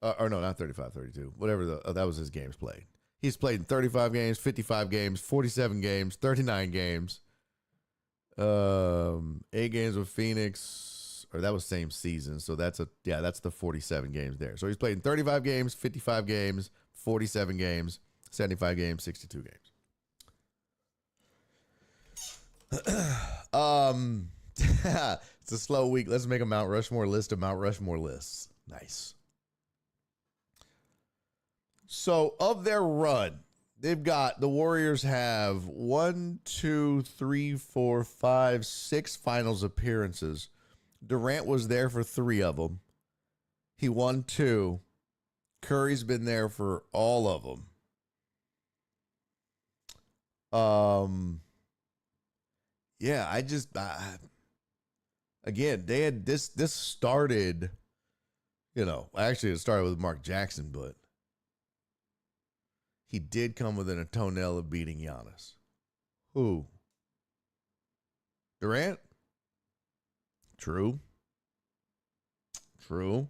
Or no, not 35-32. Whatever that was his games played. He's played in 35 games, 55 games, 47 games, 39 games. 8 games with Phoenix, or that was same season. So that's the 47 games there. So he's played in 35 games, 55 games, 47 games, 75 games, 62 games. It's a slow week. Let's make a Mount Rushmore list of Mount Rushmore lists. Nice. So of their run, they've got, the Warriors have 6 finals appearances. Durant was there for 3 of them. He won 2. Curry's been there for all of them. Yeah, again, they had this started, actually it started with Mark Jackson, but he did come within a toenail of beating Giannis. Who? Durant? True. Amos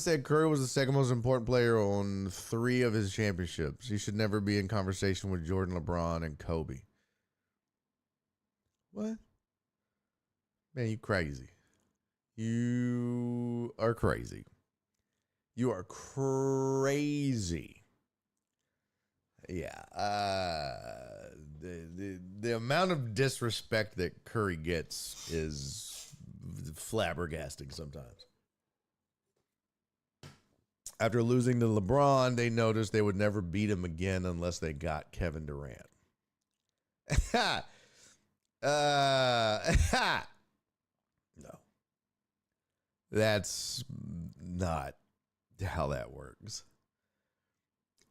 said Curry was the second most important player on 3 of his championships. He should never be in conversation with Jordan, LeBron, and Kobe. What? Man, you crazy. You are crazy. You are crazy. Yeah. The amount of disrespect that Curry gets is flabbergasting sometimes. After losing to LeBron, they noticed they would never beat him again unless they got Kevin Durant. No. That's not how that works.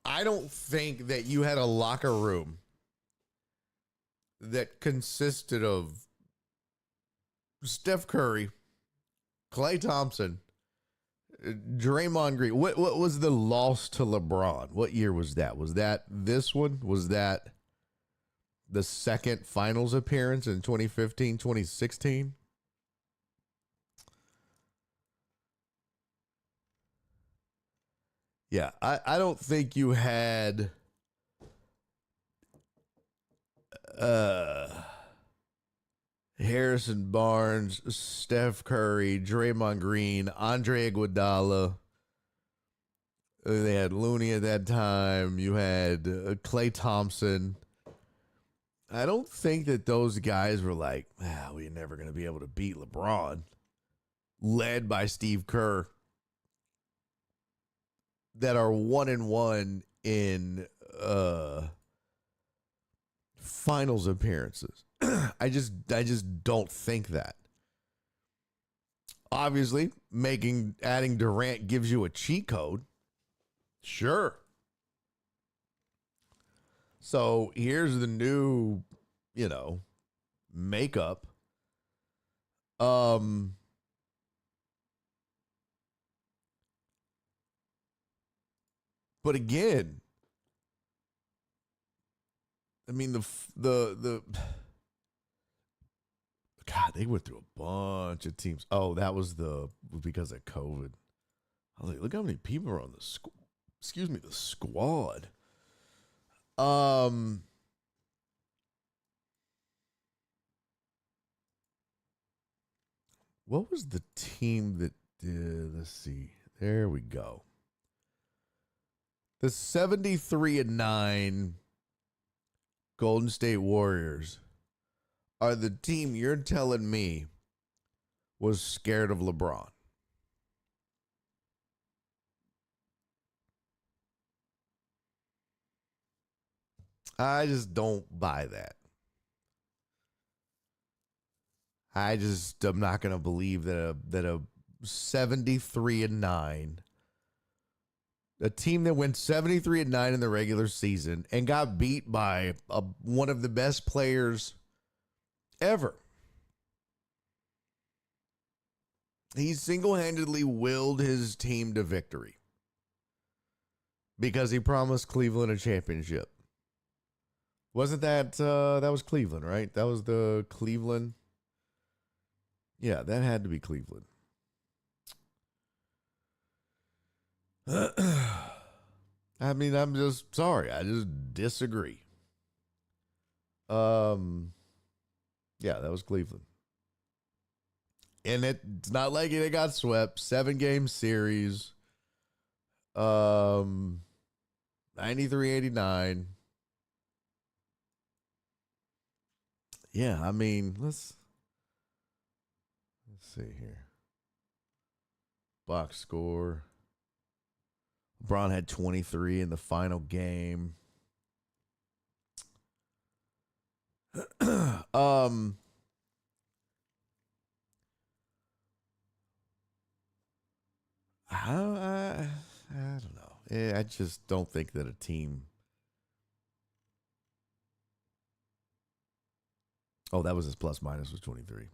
I don't think that you had a locker room that consisted of Steph Curry, Klay Thompson, Draymond Green. What was the loss to LeBron? What year was that? Was that this one? Was that the second finals appearance in 2015, 2016? Yeah, I don't think you had Harrison Barnes, Steph Curry, Draymond Green, Andre Iguodala. They had Looney at that time. You had Klay Thompson. I don't think that those guys were like, we're never going to be able to beat LeBron, led by Steve Kerr, that are 1-1 in finals appearances. I just don't think that. Obviously, adding Durant gives you a cheat code. Sure. So here's the new, makeup. But again, I mean, the God, they went through a bunch of teams. Oh, that was because of COVID. I was like, look how many people are on the the squad. What was the team that did? Let's see. There we go. The 73-9 Golden State Warriors are the team you're telling me was scared of LeBron. I just don't buy that. I'm not going to believe that a 73-9, a team that went 73-9 in the regular season and got beat by one of the best players ever. He single-handedly willed his team to victory because he promised Cleveland a championship. Wasn't that that was Cleveland, right? That was the Cleveland. Yeah, that had to be Cleveland. I mean, I'm just sorry. I just disagree. Yeah, that was Cleveland. And it's not like they got swept. 7-game series. 93-89. Yeah, I mean, let's see here. Box score. LeBron had 23 in the final game. I don't know. I just don't think that a team. Oh, that was his plus minus was 23.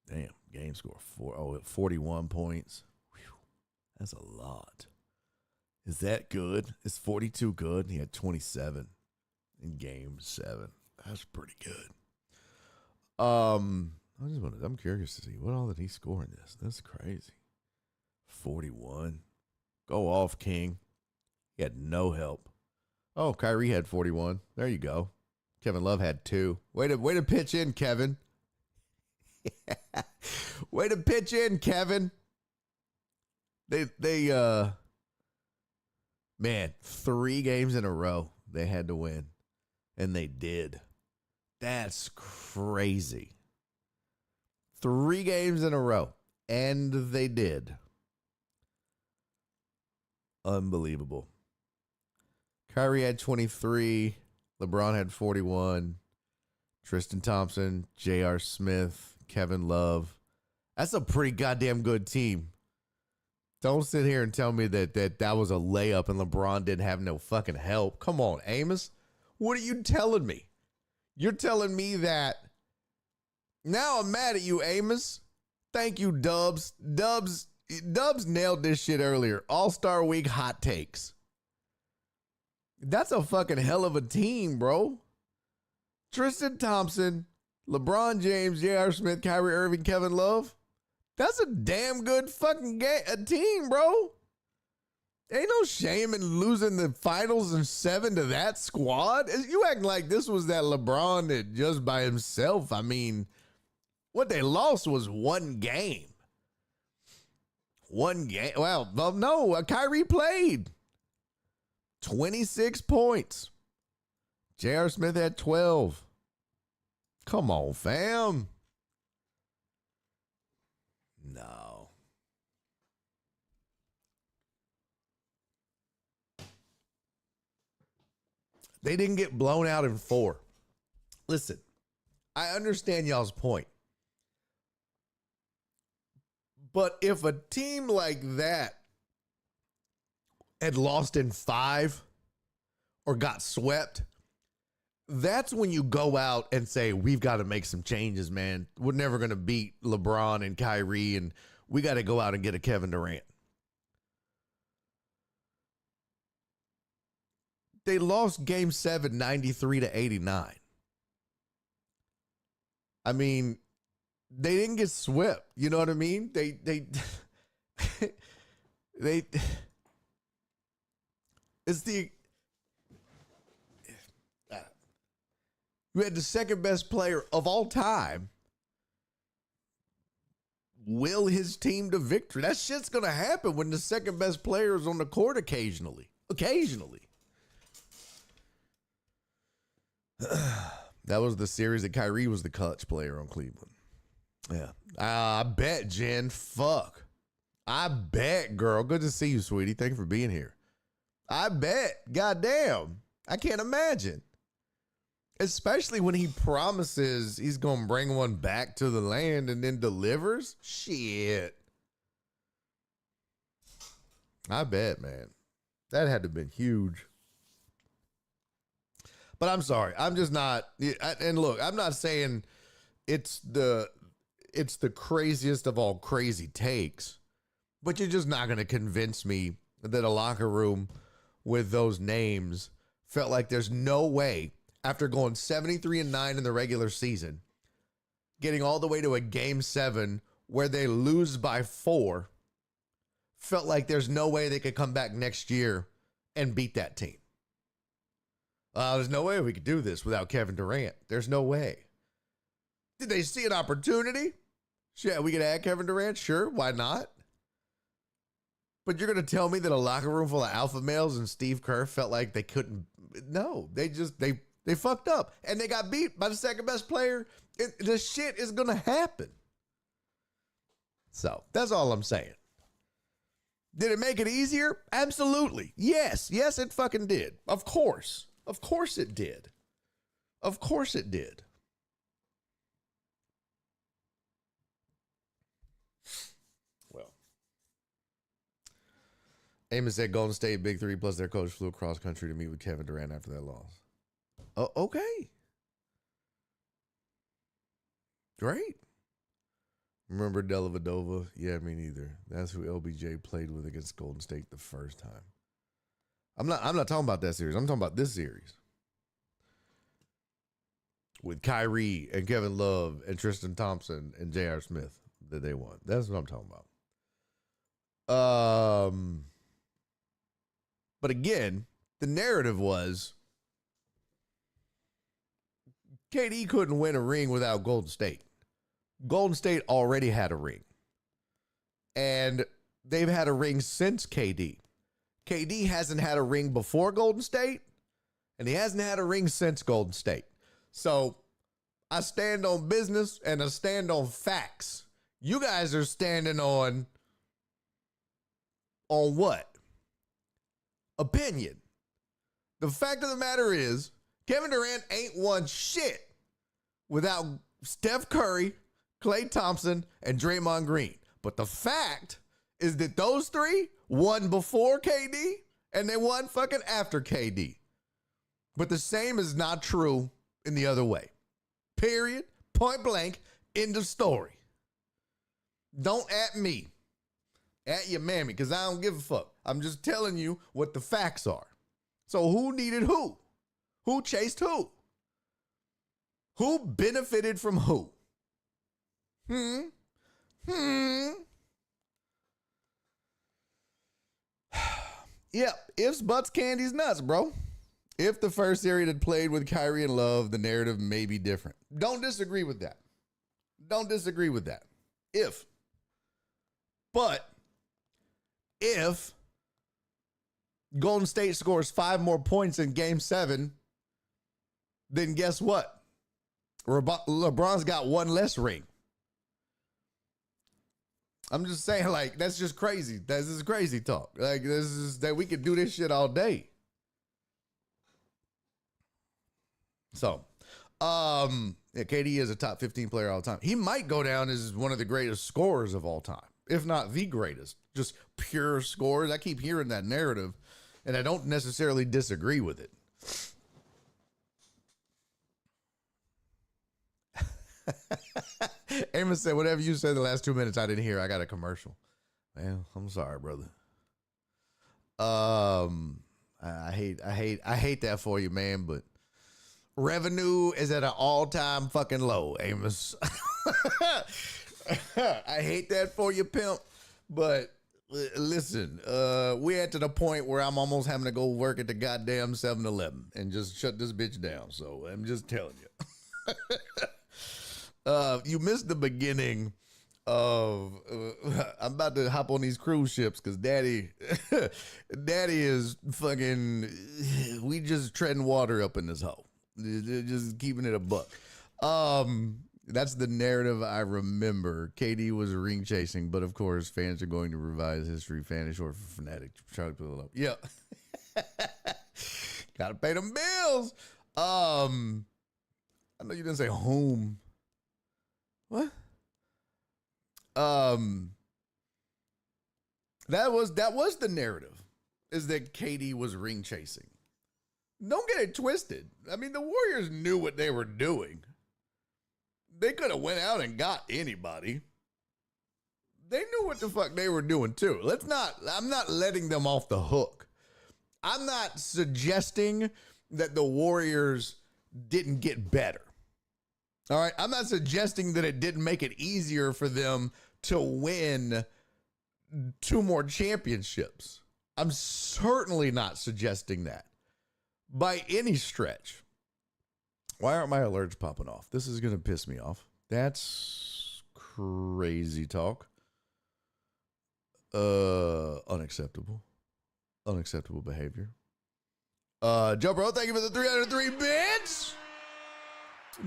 Damn, game score 41 points. Whew, that's a lot. Is that good? Is 42 good? He had 27 in game 7. That's pretty good. I'm curious to see what all did he score in this. That's crazy. 41. Go off, King. He had no help. Oh, Kyrie had 41. There you go. Kevin Love had 2. Way to pitch in, Kevin. Way to pitch in, Kevin. They man, 3 games in a row they had to win, and they did. That's crazy. 3 games in a row, and they did. Unbelievable. Kyrie had 23. LeBron had 41. Tristan Thompson, J.R. Smith, Kevin Love. That's a pretty goddamn good team. Don't sit here and tell me that was a layup and LeBron didn't have no fucking help. Come on, Amos. What are you telling me? You're telling me that. Now I'm mad at you, Amos. Thank you, Dubs. Dubs nailed this shit earlier. All-Star Week hot takes. That's a fucking hell of a team, bro. Tristan Thompson, LeBron James, J.R. Smith, Kyrie Irving, Kevin Love. That's a damn good fucking team, bro. Ain't no shame in losing the finals in 7 to that squad. You acting like this was that LeBron that just by himself. I mean, what they lost was 1 game. 1 game. Well, no, Kyrie played. 26 points. J.R. Smith had 12. Come on, fam. No. They didn't get blown out in 4. Listen, I understand y'all's point. But if a team like that had lost in 5 or got swept, that's when you go out and say, we've got to make some changes, man. We're never going to beat LeBron and Kyrie, and we got to go out and get a Kevin Durant. They lost game 7, 93-89. I mean, they didn't get swept. You know what I mean? They it's the, you had the second best player of all time will his team to victory. That shit's going to happen when the second best player is on the court occasionally. That was the series that Kyrie was the clutch player on Cleveland. Yeah. I bet, Jen. Fuck. I bet, girl. Good to see you, sweetie. Thank you for being here. I bet. Goddamn. I can't imagine. Especially when he promises he's going to bring one back to the land and then delivers. Shit. I bet, man. That had to have been huge. But I'm sorry. I'm just not. And look, I'm not saying it's the craziest of all crazy takes, but you're just not going to convince me that a locker room with those names felt like there's no way, after going 73-9 in the regular season, getting all the way to a game 7 where they lose by 4, felt like there's no way they could come back next year and beat that team. There's no way we could do this without Kevin Durant. There's no way. Did they see an opportunity? Yeah, we could add Kevin Durant. Sure, why not? But you're going to tell me that a locker room full of alpha males and Steve Kerr felt like they couldn't? No, they fucked up and they got beat by the second best player. This shit is going to happen. So that's all I'm saying. Did it make it easier? Absolutely. Yes, it fucking did. Of course it did. Of course it did. Well, Amos said Golden State Big Three plus their coach flew across country to meet with Kevin Durant after that loss. Oh, okay. Great. Remember Dellavedova? Yeah, me neither. That's who LBJ played with against Golden State the first time. I'm not talking about that series. I'm talking about this series. With Kyrie and Kevin Love and Tristan Thompson and J.R. Smith that they won. That's what I'm talking about. But again, the narrative was KD couldn't win a ring without Golden State. Golden State already had a ring. And they've had a ring since KD. KD hasn't had a ring before Golden State, and he hasn't had a ring since Golden State. So I stand on business and I stand on facts. You guys are standing on what? Opinion. The fact of the matter is, Kevin Durant ain't won shit without Steph Curry, Klay Thompson, and Draymond Green. But the fact is that those three won before KD and they won fucking after KD. But the same is not true in the other way. Period. Point blank. End of story. Don't at me. At your mammy, because I don't give a fuck. I'm just telling you what the facts are. So who needed who? Who chased who? Who benefited from who? Yeah, ifs, buts, candies, nuts, bro. If the first series had played with Kyrie and Love, the narrative may be different. Don't disagree with that. Don't disagree with that. But if Golden State scores 5 more points in Game 7, then guess what? LeBron's got 1 less ring. I'm just saying, like, that's just crazy. This is crazy talk. Like, this is that we could do this shit all day. So, KD is a top 15 player all time. He might go down as one of the greatest scorers of all time, if not the greatest. Just pure scorers. I keep hearing that narrative, and I don't necessarily disagree with it. Amos said, whatever you said the last 2 minutes, I didn't hear. I got a commercial. Man, I'm sorry, brother. I hate that for you, man, but revenue is at an all-time fucking low, Amos. I hate that for you, pimp, but listen, we're at to the point where I'm almost having to go work at the goddamn 7-Eleven and just shut this bitch down, so I'm just telling you. You missed the beginning of I'm about to hop on these cruise ships because daddy is fucking, we just treading water up in this hole, just keeping it a buck. That's the narrative I remember. KD was ring chasing, but of course fans are going to revise history. Fan is short for fanatic. Try to pull it up. Yeah. Gotta pay them bills. I know you didn't say home. What? That was the narrative, is that KD was ring chasing. Don't get it twisted. I mean, the Warriors knew what they were doing. They could have went out and got anybody. They knew what the fuck they were doing too. I'm not letting them off the hook. I'm not suggesting that the Warriors didn't get better. All right. I'm not suggesting that it didn't make it easier for them to win 2 more championships. I'm certainly not suggesting that by any stretch. Why aren't my alerts popping off? This is going to piss me off. That's crazy talk. Unacceptable behavior. Joe Bro, thank you for the 303 bits.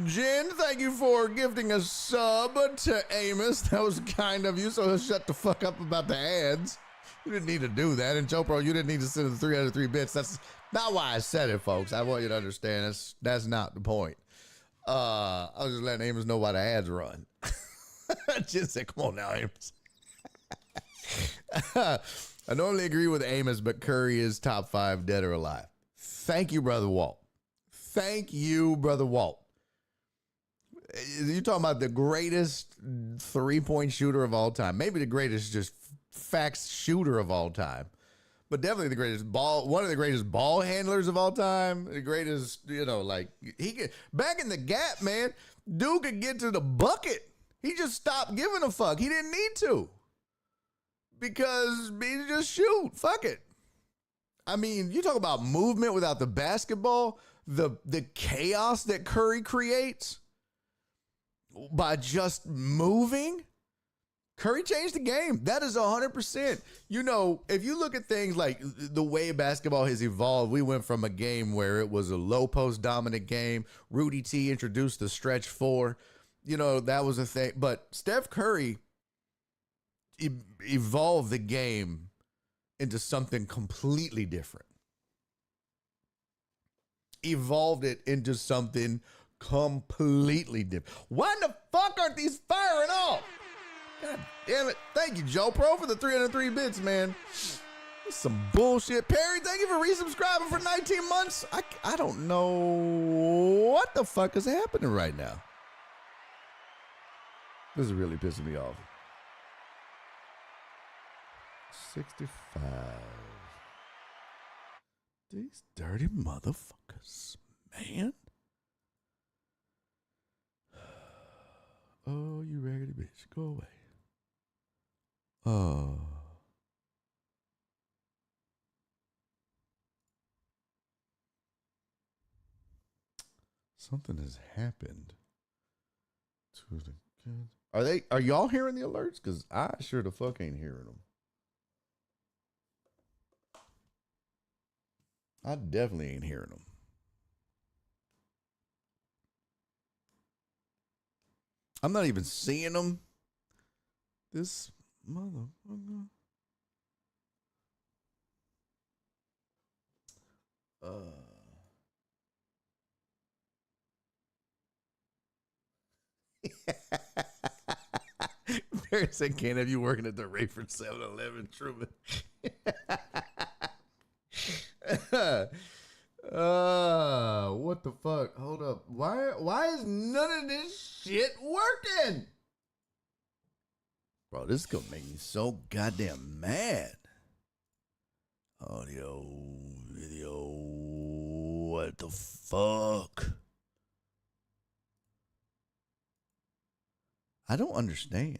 Jen, thank you for gifting a sub to Amos. That was kind of you, so shut the fuck up about the ads. You didn't need to do that. And Joe Bro, you didn't need to send the 303 bits. That's not why I said it, folks. I want you to understand that's not the point. I was just letting Amos know why the ads run. Just say, come on now, Amos. I normally agree with Amos, but Curry is top 5, dead or alive. Thank you, Brother Walt. Thank you, Brother Walt. You're talking about the greatest 3-point shooter of all time. Maybe the greatest just facts shooter of all time. But definitely the greatest one of the greatest ball handlers of all time. The greatest, he could, back in the gap, man, dude could get to the bucket. He just stopped giving a fuck. He didn't need to. Because he just shoot. Fuck it. I mean, you talk about movement without the basketball, the chaos that Curry creates by just moving. Curry changed the game. That is 100%. If you look at things like the way basketball has evolved, we went from a game where it was a low post dominant game. Rudy T introduced the stretch 4. That was a thing. But Steph Curry evolved the game into something completely different. Evolved it into something completely different. Why the fuck aren't these firing off? God damn it. Thank you, Joe Pro, for the 303 bits, man. This is some bullshit. Perry, thank you for resubscribing for 19 months. I don't know what the fuck is happening right now. This is really pissing me off. 65. These dirty motherfuckers, man. Oh, you raggedy bitch. Go away. Oh. Something has happened to the kids. Are y'all hearing the alerts? Because I sure the fuck ain't hearing them. I definitely ain't hearing them. I'm not even seeing them. This motherfucker. Barry said, can't have you working at the Rayford 7-Eleven, Truman. What the fuck? Hold up. Why is none of this shit working? Bro, this is gonna make me so goddamn mad. Audio, video, what the fuck? I don't understand.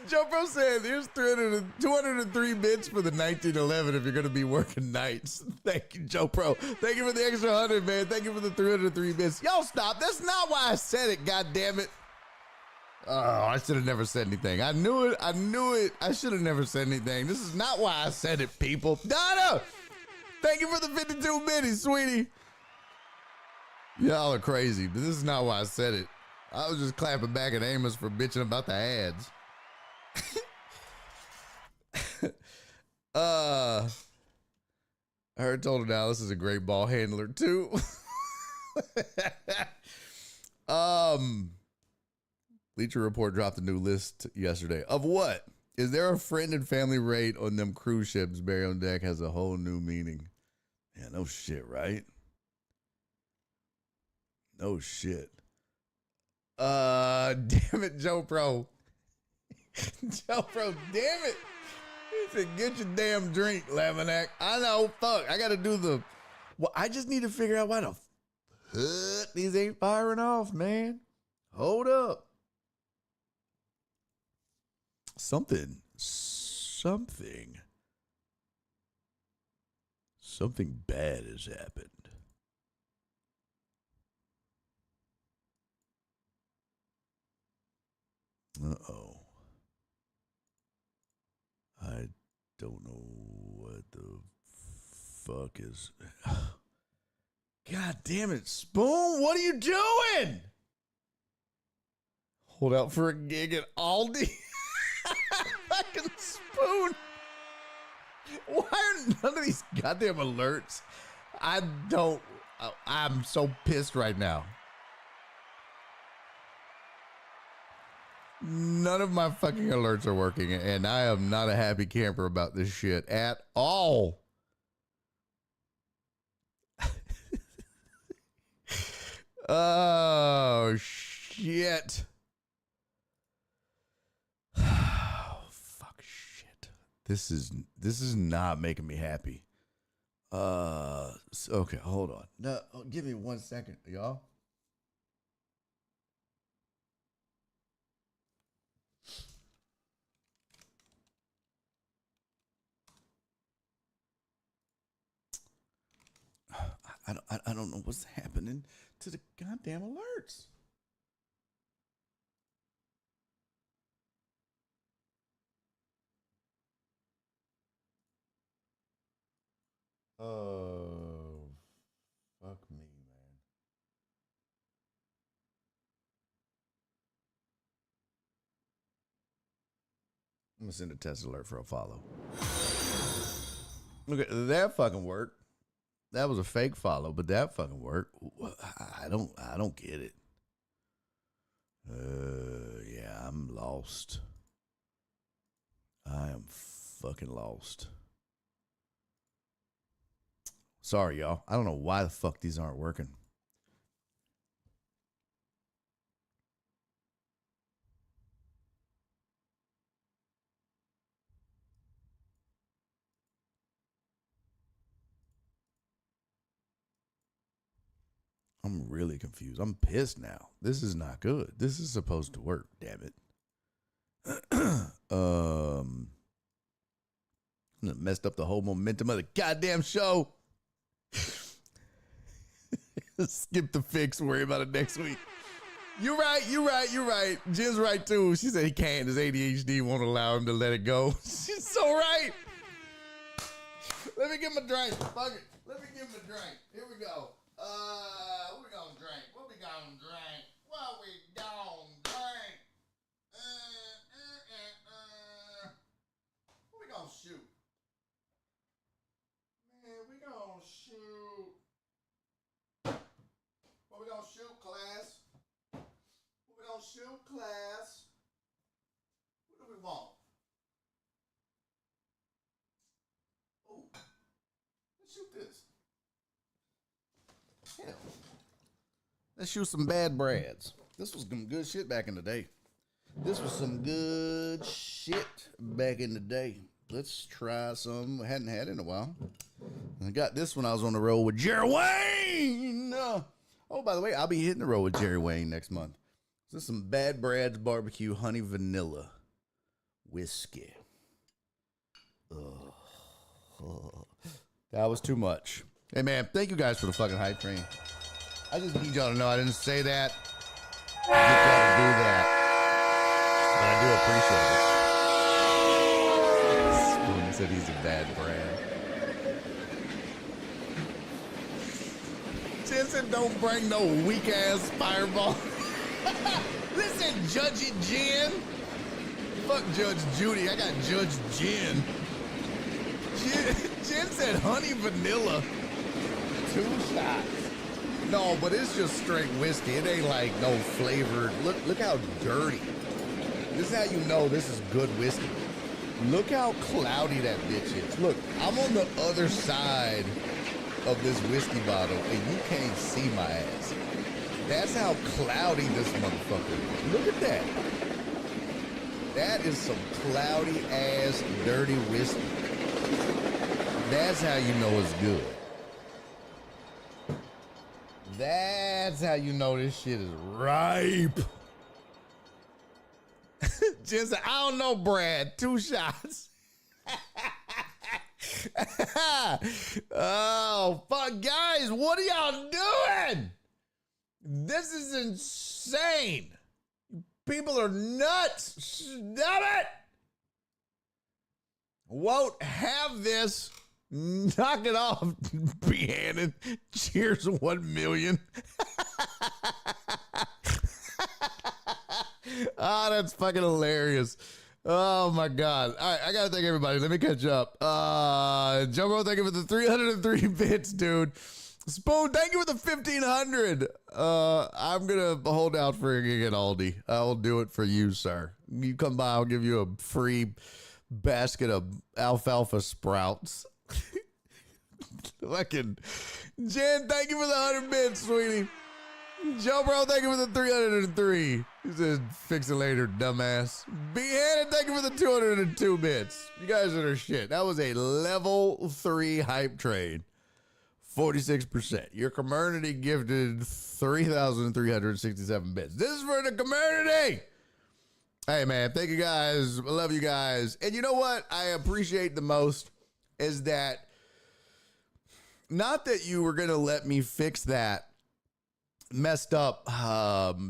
Joe Bro said, there's 203 bits for the 1911 if you're going to be working nights. Thank you, Joe Pro. Thank you for the extra 100, man. Thank you for the 303 bits. Y'all stop. That's not why I said it, goddammit. Oh, I should have never said anything. I knew it. I should have never said anything. This is not why I said it, people. Donna, thank you for the 52 bitties, sweetie. Y'all are crazy, but this is not why I said it. I was just clapping back at Amos for bitching about the ads. I heard Tony Dallas is a great ball handler too. Bleacher Report dropped a new list yesterday. Of what? Is there a friend and family rate on them cruise ships? Barry on Deck has a whole new meaning. Yeah, no shit, right? No shit. Damn it, Joe Pro. Joe Pro, damn it. He said, get your damn drink, Laminack. I know, fuck. I gotta do the. Well, I just need to figure out why the fuck these ain't firing off, man. Hold up. Something bad has happened. Uh-oh. I don't know what the fuck is. God damn it, Spoon, what are you doing? Hold out for a gig at Aldi. Fucking Spoon. Why are none of these goddamn alerts? I'm so pissed right now. None of my fucking alerts are working, and I am not a happy camper about this shit at all. Oh, shit. Oh, fuck shit. This is not making me happy. Okay, hold on. No, give me 1 second, y'all. I don't know what's happening to the goddamn alerts. Oh, fuck me, man. I'm gonna send a test alert for a follow. Okay, that fucking worked. That was a fake follow, but that fucking worked. I don't get it. Yeah, I'm lost. I am fucking lost. Sorry, y'all. I don't know why the fuck these aren't working. I'm really confused. I'm pissed now. This is not good. This is supposed to work, damn it. Messed up the whole momentum of the goddamn show. Skip the fix, worry about it next week. You're right. Jen's right too. She said he can't. His ADHD won't allow him to let it go. She's so right. Let me give him a drink. Fuck it. Let me give him a drink. Here we go. What we gonna drink? What we gonna drink? What we gonna drink? What we gonna shoot? Man, we gonna shoot. What we gonna shoot, class? What we gonna shoot, class? What do we want? Oh, let's shoot this. Hell. Let's shoot some Bad Brads. This was some good shit back in the day. Let's try some. I hadn't had it in a while. I got this when I was on the road with Jerry Wayne. Oh, by the way, I'll be hitting the road with Jerry Wayne next month. This is some Bad Brad's Barbecue Honey Vanilla Whiskey. That was too much. Hey, man, thank you guys for the fucking hype train. I just need y'all to know I didn't say that. I just gotta do that. But I do appreciate it. Spoon said he's a bad Brad. Jen said don't bring no weak-ass fireball. Listen, Judge it, Jen. Fuck Judge Judy. I got Judge Jen. Jen said honey vanilla. 2 shots. No, but it's just straight whiskey. It ain't like no flavored. Look how dirty. This is how you know this is good whiskey. Look how cloudy that bitch is. Look, I'm on the other side of this whiskey bottle and you can't see my ass. That's how cloudy this motherfucker is. Look at that. That is some cloudy ass dirty whiskey. That's how you know it's good. That's how you know this shit is ripe. Jen said, I don't know, Brad. 2 shots. Oh, fuck, guys. What are y'all doing? This is insane. People are nuts. Stop it. Won't have this. Knock it off, Behannon. Cheers, 1 million. Oh, that's fucking hilarious. Oh my God. All right, I gotta thank everybody. Let me catch up. Jumbo, thank you for the 303 bits, dude. Spoon, thank you for the 1,500. I'm gonna hold out for a gig at Aldi. I'll do it for you, sir. You come by, I'll give you a free basket of alfalfa sprouts. Fucking Jen, thank you for the 100 bits, sweetie. Joe Bro, thank you for the 303. He says, fix it later, dumbass. Behannon, thank you for the 202 bits. You guys are shit. That was a level 3 hype trade. 46%. Your community gifted 3,367 bits. This is for the community. Hey, man, thank you guys. I love you guys. And you know what I appreciate the most is that not that you were going to let me fix that messed up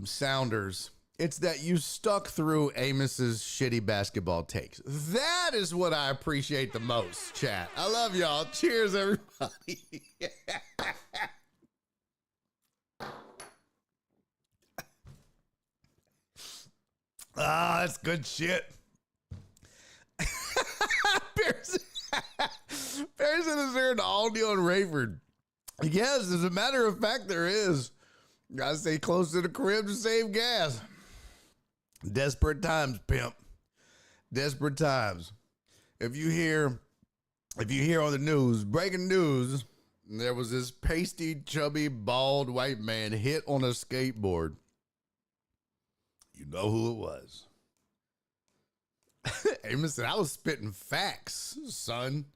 sounders. It's that you stuck through Amos's shitty basketball takes. That is what I appreciate the most, chat. I love y'all. Cheers, everybody. Ah, that's good shit. Pearson is there an Aldi on Rayford? Yes, as a matter of fact, there is. Gotta stay close to the crib to save gas. Desperate times, pimp. Desperate times. If you hear on the news, breaking news, there was this pasty, chubby, bald white man hit on a skateboard. You know who it was. Amos said, I was spitting facts, son.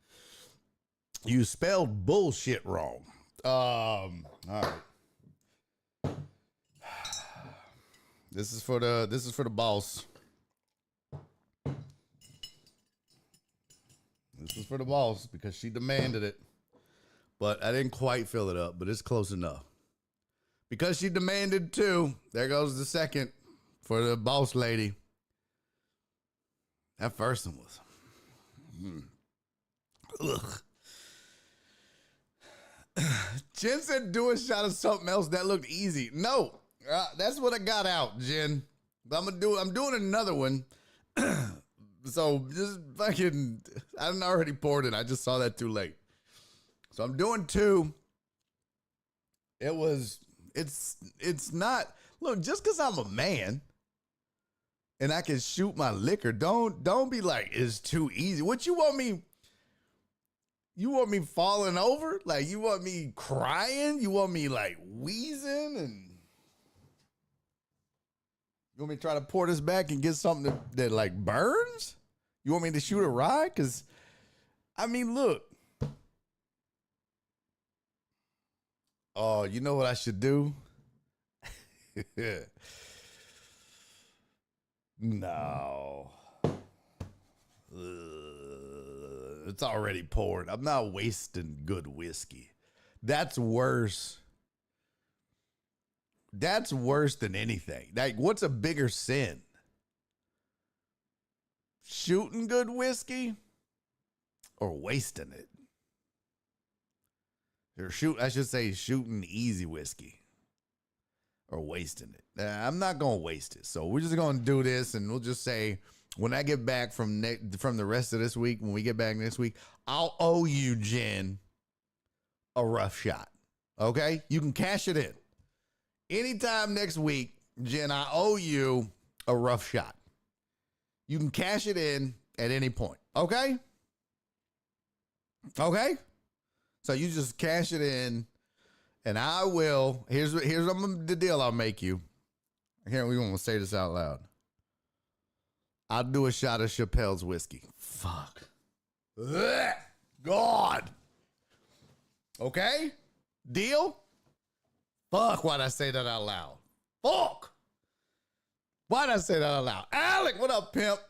You spelled bullshit wrong. All right. This is for the boss. This is for the boss because she demanded it. But I didn't quite fill it up, but it's close enough. Because she demanded 2, there goes the second for the boss lady. That first one was ugh. Jen said do a shot of something else that looked easy. No, that's what I got out, Jen. But I'm doing another one. So just fucking, I didn't already poured it. I just saw that too late. So I'm doing 2. It's not, look, just because I'm a man and I can shoot my liquor, don't be like, it's too easy. What you want me? You want me falling over? Like, you want me crying? You want me like wheezing? And you want me to try to pour this back and get something that like burns? You want me to shoot a ride? Because, I mean, look. Oh, you know what I should do? No. It's already poured. I'm not wasting good whiskey. That's worse. That's worse than anything. Like, what's a bigger sin? Shooting good whiskey or wasting it? Or I should say shooting easy whiskey or wasting it. I'm not going to waste it. So we're just going to do this and we'll just say when I get back from the rest of this week, when we get back next week, I'll owe you, Jen, a rough shot. Okay? You can cash it in. Anytime next week, Jen, I owe you a rough shot. You can cash it in at any point. Okay? Okay? So you just cash it in, and I will. Here's the deal I'll make you. Here, we want to say this out loud. I'll do a shot of Chappelle's whiskey. Fuck. Ugh, God. Okay? Deal? Fuck, why'd I say that out loud? Fuck. Why'd I say that out loud? Alec, what up, pimp?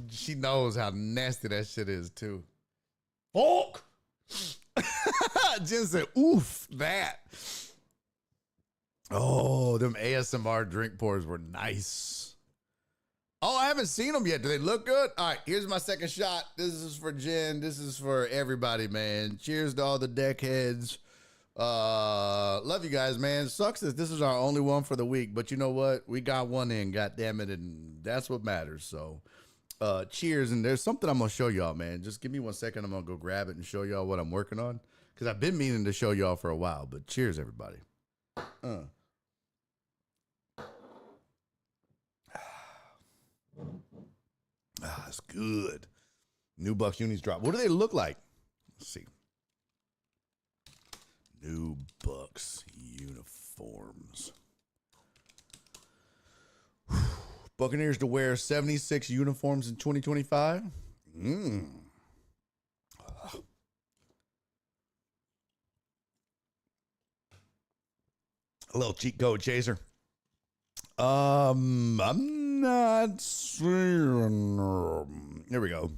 She knows how nasty that shit is, too. Fuck. Jen said, oof, that. Oh, them ASMR drink pours were nice. Oh, I haven't seen them yet. Do they look good? All right, here's my second shot. This is for Jen. This is for everybody, man. Cheers to all the deckheads. Love you guys, man. Sucks that this is our only one for the week, but you know what? We got one in, goddammit, and that's what matters. So, cheers. And there's something I'm going to show y'all, man. Just give me 1 second. I'm going to go grab it and show y'all what I'm working on, because I've been meaning to show y'all for a while, but cheers, everybody. It's good. New Bucks unis drop. What do they look like? Let's see. New Bucks uniforms. Buccaneers to wear 76 uniforms in 2025. A little cheat code chaser. I'm not sure. Here we go.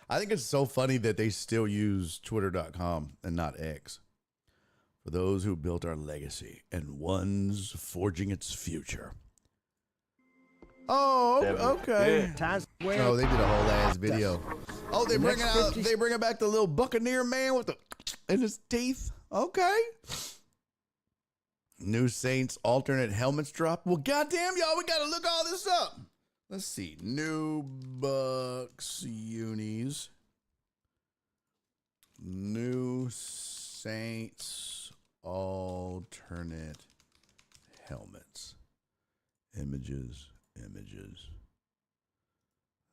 I think it's so funny that they still use twitter.com and not X. For those who built our legacy and ones forging its future. Oh, okay. Oh, they did a whole ass video. Oh, they bring back the little Buccaneer man with the in his teeth. Okay. New Saints alternate helmets drop. Well, goddamn, y'all, we gotta look all this up. Let's see. New Bucks unis. New Saints alternate helmets. Images.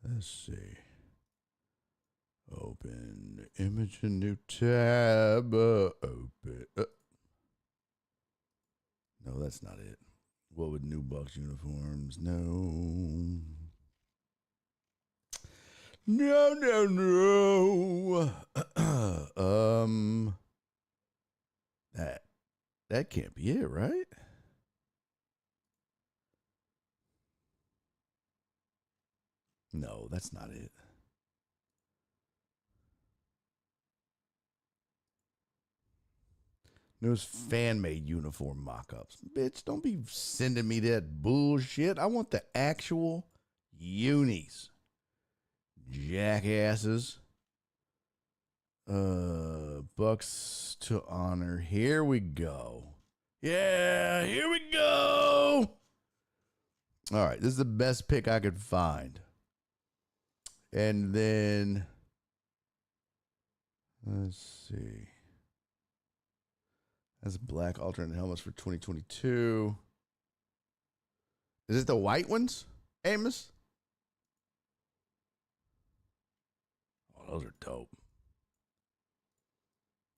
Let's see. Open image, a new tab. Open. No, that's not it. What would New Bucks uniforms? No. That can't be it, right? No, that's not it. Newest fan-made uniform mock-ups. Bitch, don't be sending me that bullshit. I want the actual unis. Jackasses. Bucks to honor. Here we go. Yeah, here we go. All right, this is the best pick I could find. And then, let's see. That's black alternate helmets for 2022. Is it the white ones, Amos? Oh, those are dope.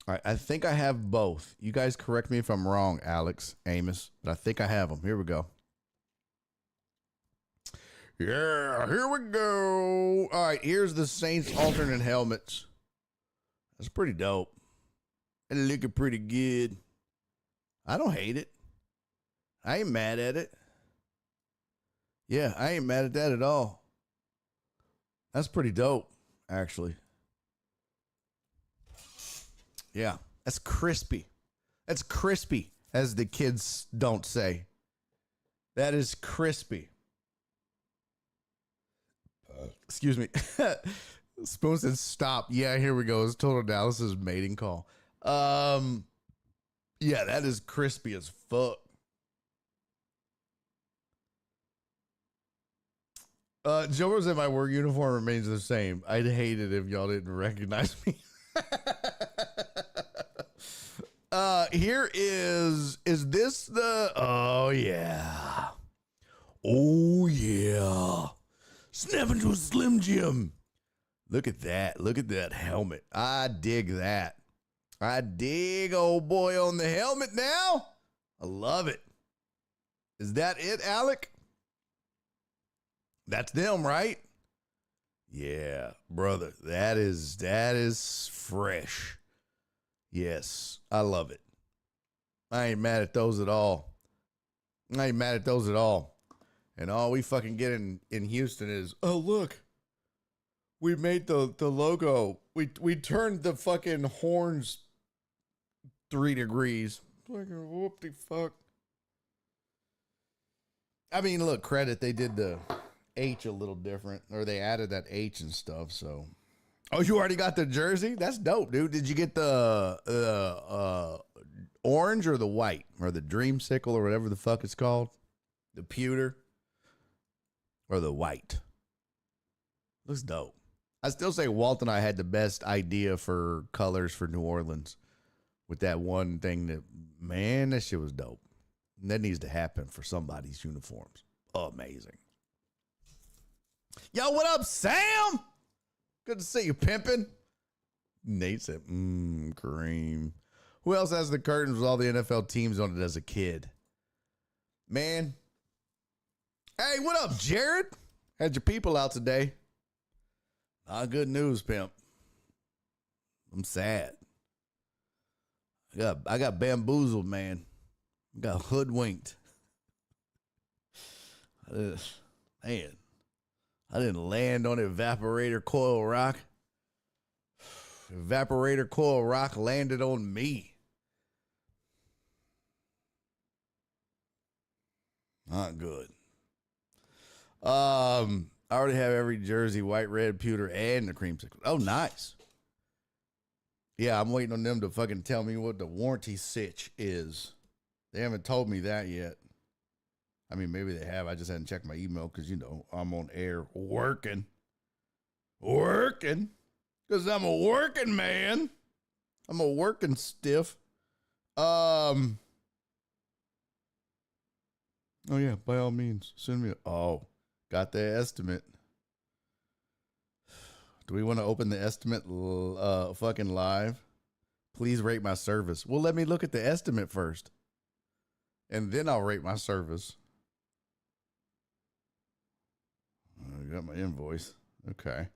All right, I think I have both. You guys correct me if I'm wrong, Alex, Amos, but I think I have them. Here we go. Yeah, here we go. All right, here's the Saints alternate helmets. That's pretty dope. And looking pretty good. I don't hate it. I ain't mad at it. Yeah, I ain't mad at that at all. That's pretty dope, actually. Yeah, that's crispy. That's crispy, as the kids don't say. That is crispy. Excuse me. Spoon said stop. Yeah, here we go. It's Total Dallas's mating call. Yeah, that is crispy as fuck. Joe said my work uniform remains the same. I'd hate it if y'all didn't recognize me. Here is this the, oh yeah. Oh yeah. Snap into a Slim Jim. Look at that. Look at that helmet. I dig that. I dig old boy on the helmet now. I love it. Is that it, Alec? That's them, right? Yeah, brother. That is fresh. Yes, I love it. I ain't mad at those at all. I ain't mad at those at all. And all we fucking get in Houston is, oh look, we made the logo. We turned the fucking horns 3 degrees. Fucking whoop the fuck. I mean, look, credit, they did the H a little different, or they added that H and stuff. So, oh, you already got the jersey? That's dope, dude. Did you get the orange or the white or the dreamsicle or whatever the fuck it's called? The pewter or the white? Looks dope. I still say Walt and I had the best idea for colors for New Orleans with that one thing that, man, that shit was dope. And that needs to happen for somebody's uniforms. Amazing. Yo, what up, Sam? Good to see you, pimpin'. Nate said, cream. Who else has the curtains with all the NFL teams on it as a kid? Man. Hey, what up, Jared? Had your people out today. Not good news, pimp. I'm sad. I got bamboozled, man. I got hoodwinked. Man, I didn't land on evaporator coil rock. Evaporator coil rock landed on me. Not good. I already have every jersey, white, red, pewter, and the creamsicle. Oh, nice. Yeah, I'm waiting on them to fucking tell me what the warranty sitch is. They haven't told me that yet. I mean, maybe they have. I just hadn't checked my email because, you know, I'm on air working. Because I'm a working man. I'm a working stiff. Oh, yeah, by all means, send me. Got the estimate. Do we want to open the estimate fucking live? Please rate my service. Well, let me look at the estimate first. And then I'll rate my service. I got my invoice. Okay.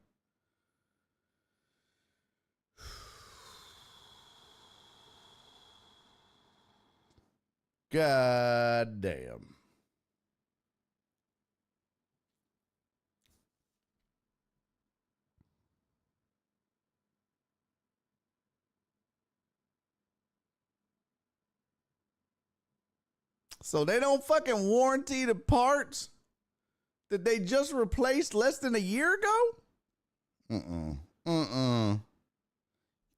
God damn. So they don't fucking warranty the parts that they just replaced less than a year ago?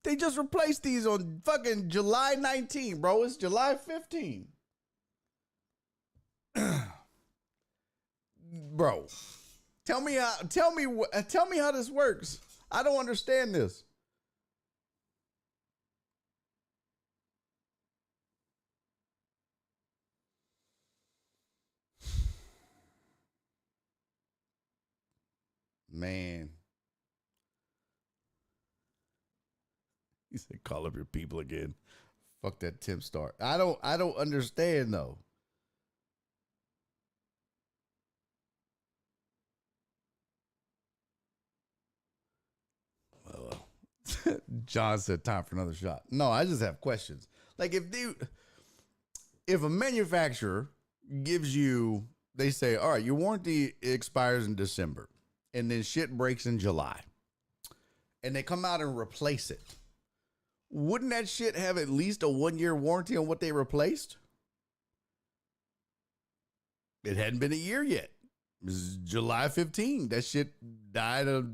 They just replaced these on fucking July 19, bro. It's July 15. Bro, tell me how this works. I don't understand this. Man. He said, call up your people again. Fuck that Tim Stark. I don't understand though. Well, John said time for another shot. No, I just have questions. Like if a manufacturer gives you, they say, all right, your warranty expires in December and then shit breaks in July and they come out and replace it. Wouldn't that shit have at least a 1-year warranty on what they replaced? It hadn't been a year yet. It was July 15. That shit died of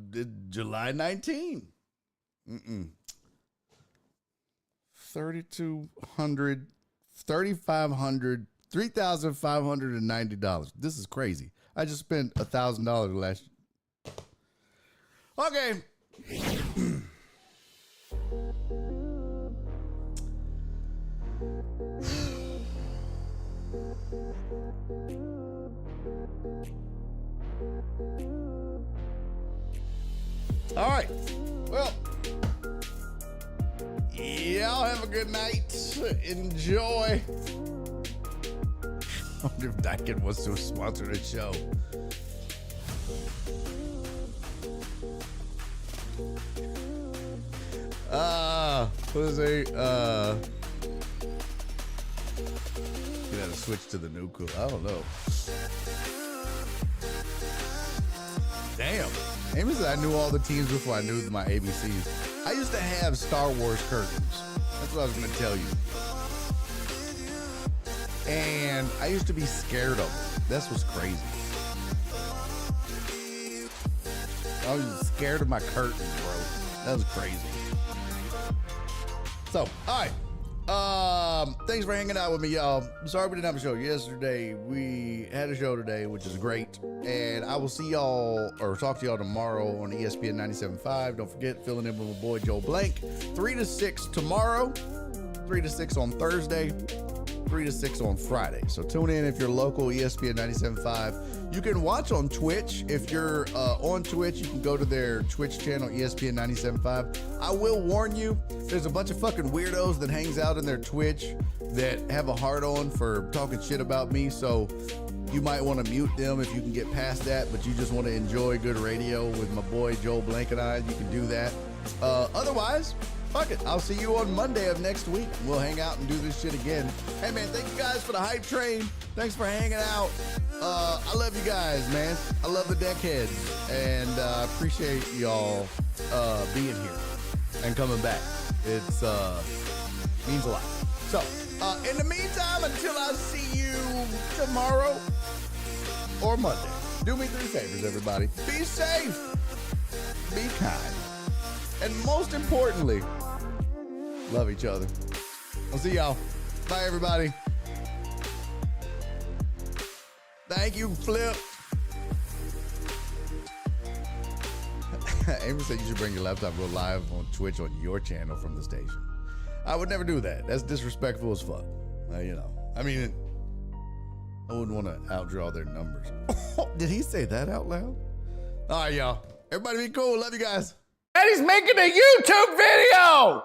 July 19. 3,590. This is crazy. I just spent $1,000 last year. Okay. All right. Well, y'all have a good night. Enjoy. I wonder if Daikin wants to sponsor the show. What is it? You gotta switch to the new cool. I don't know. Damn. Amy said I knew all the teams before I knew my ABCs. I used to have Star Wars curtains. That's what I was gonna tell you. And I used to be scared of them. That's what's crazy. I was scared of my curtains, bro. That was crazy. So, all right. Thanks for hanging out with me, y'all. Sorry we didn't have a show yesterday. We had a show today, which is great. And I will see y'all or talk to y'all tomorrow on ESPN 97.5. Don't forget, filling in with my boy Joe Blank. 3 to 6 tomorrow, 3 to 6 on Thursday, 3 to 6 on Friday. So tune in if you're local, ESPN 97.5. You can watch on Twitch. If you're on Twitch, you can go to their Twitch channel, ESPN 97.5. I will warn you, there's a bunch of fucking weirdos that hangs out in their Twitch that have a hard on for talking shit about me. So you might want to mute them if you can get past that, but you just want to enjoy good radio with my boy Joel Blank and I, you can do that. Otherwise, fuck it. I'll see you on Monday of next week. We'll hang out and do this shit again. Hey, man, thank you guys for the hype train. Thanks for hanging out. I love you guys, man. I love the deckheads. And I appreciate y'all being here and coming back. It's means a lot. So, in the meantime, until I see you tomorrow or Monday, do me 3 favors, everybody. Be safe. Be kind. And most importantly, love each other. I'll see y'all. Bye, everybody. Thank you, Flip. Amy said you should bring your laptop and go live on Twitch on your channel from the station. I would never do that. That's disrespectful as fuck. You know, I mean, I wouldn't want to outdraw their numbers. Did he say that out loud? All right, y'all. Everybody be cool. Love you guys. And he's making a YouTube video!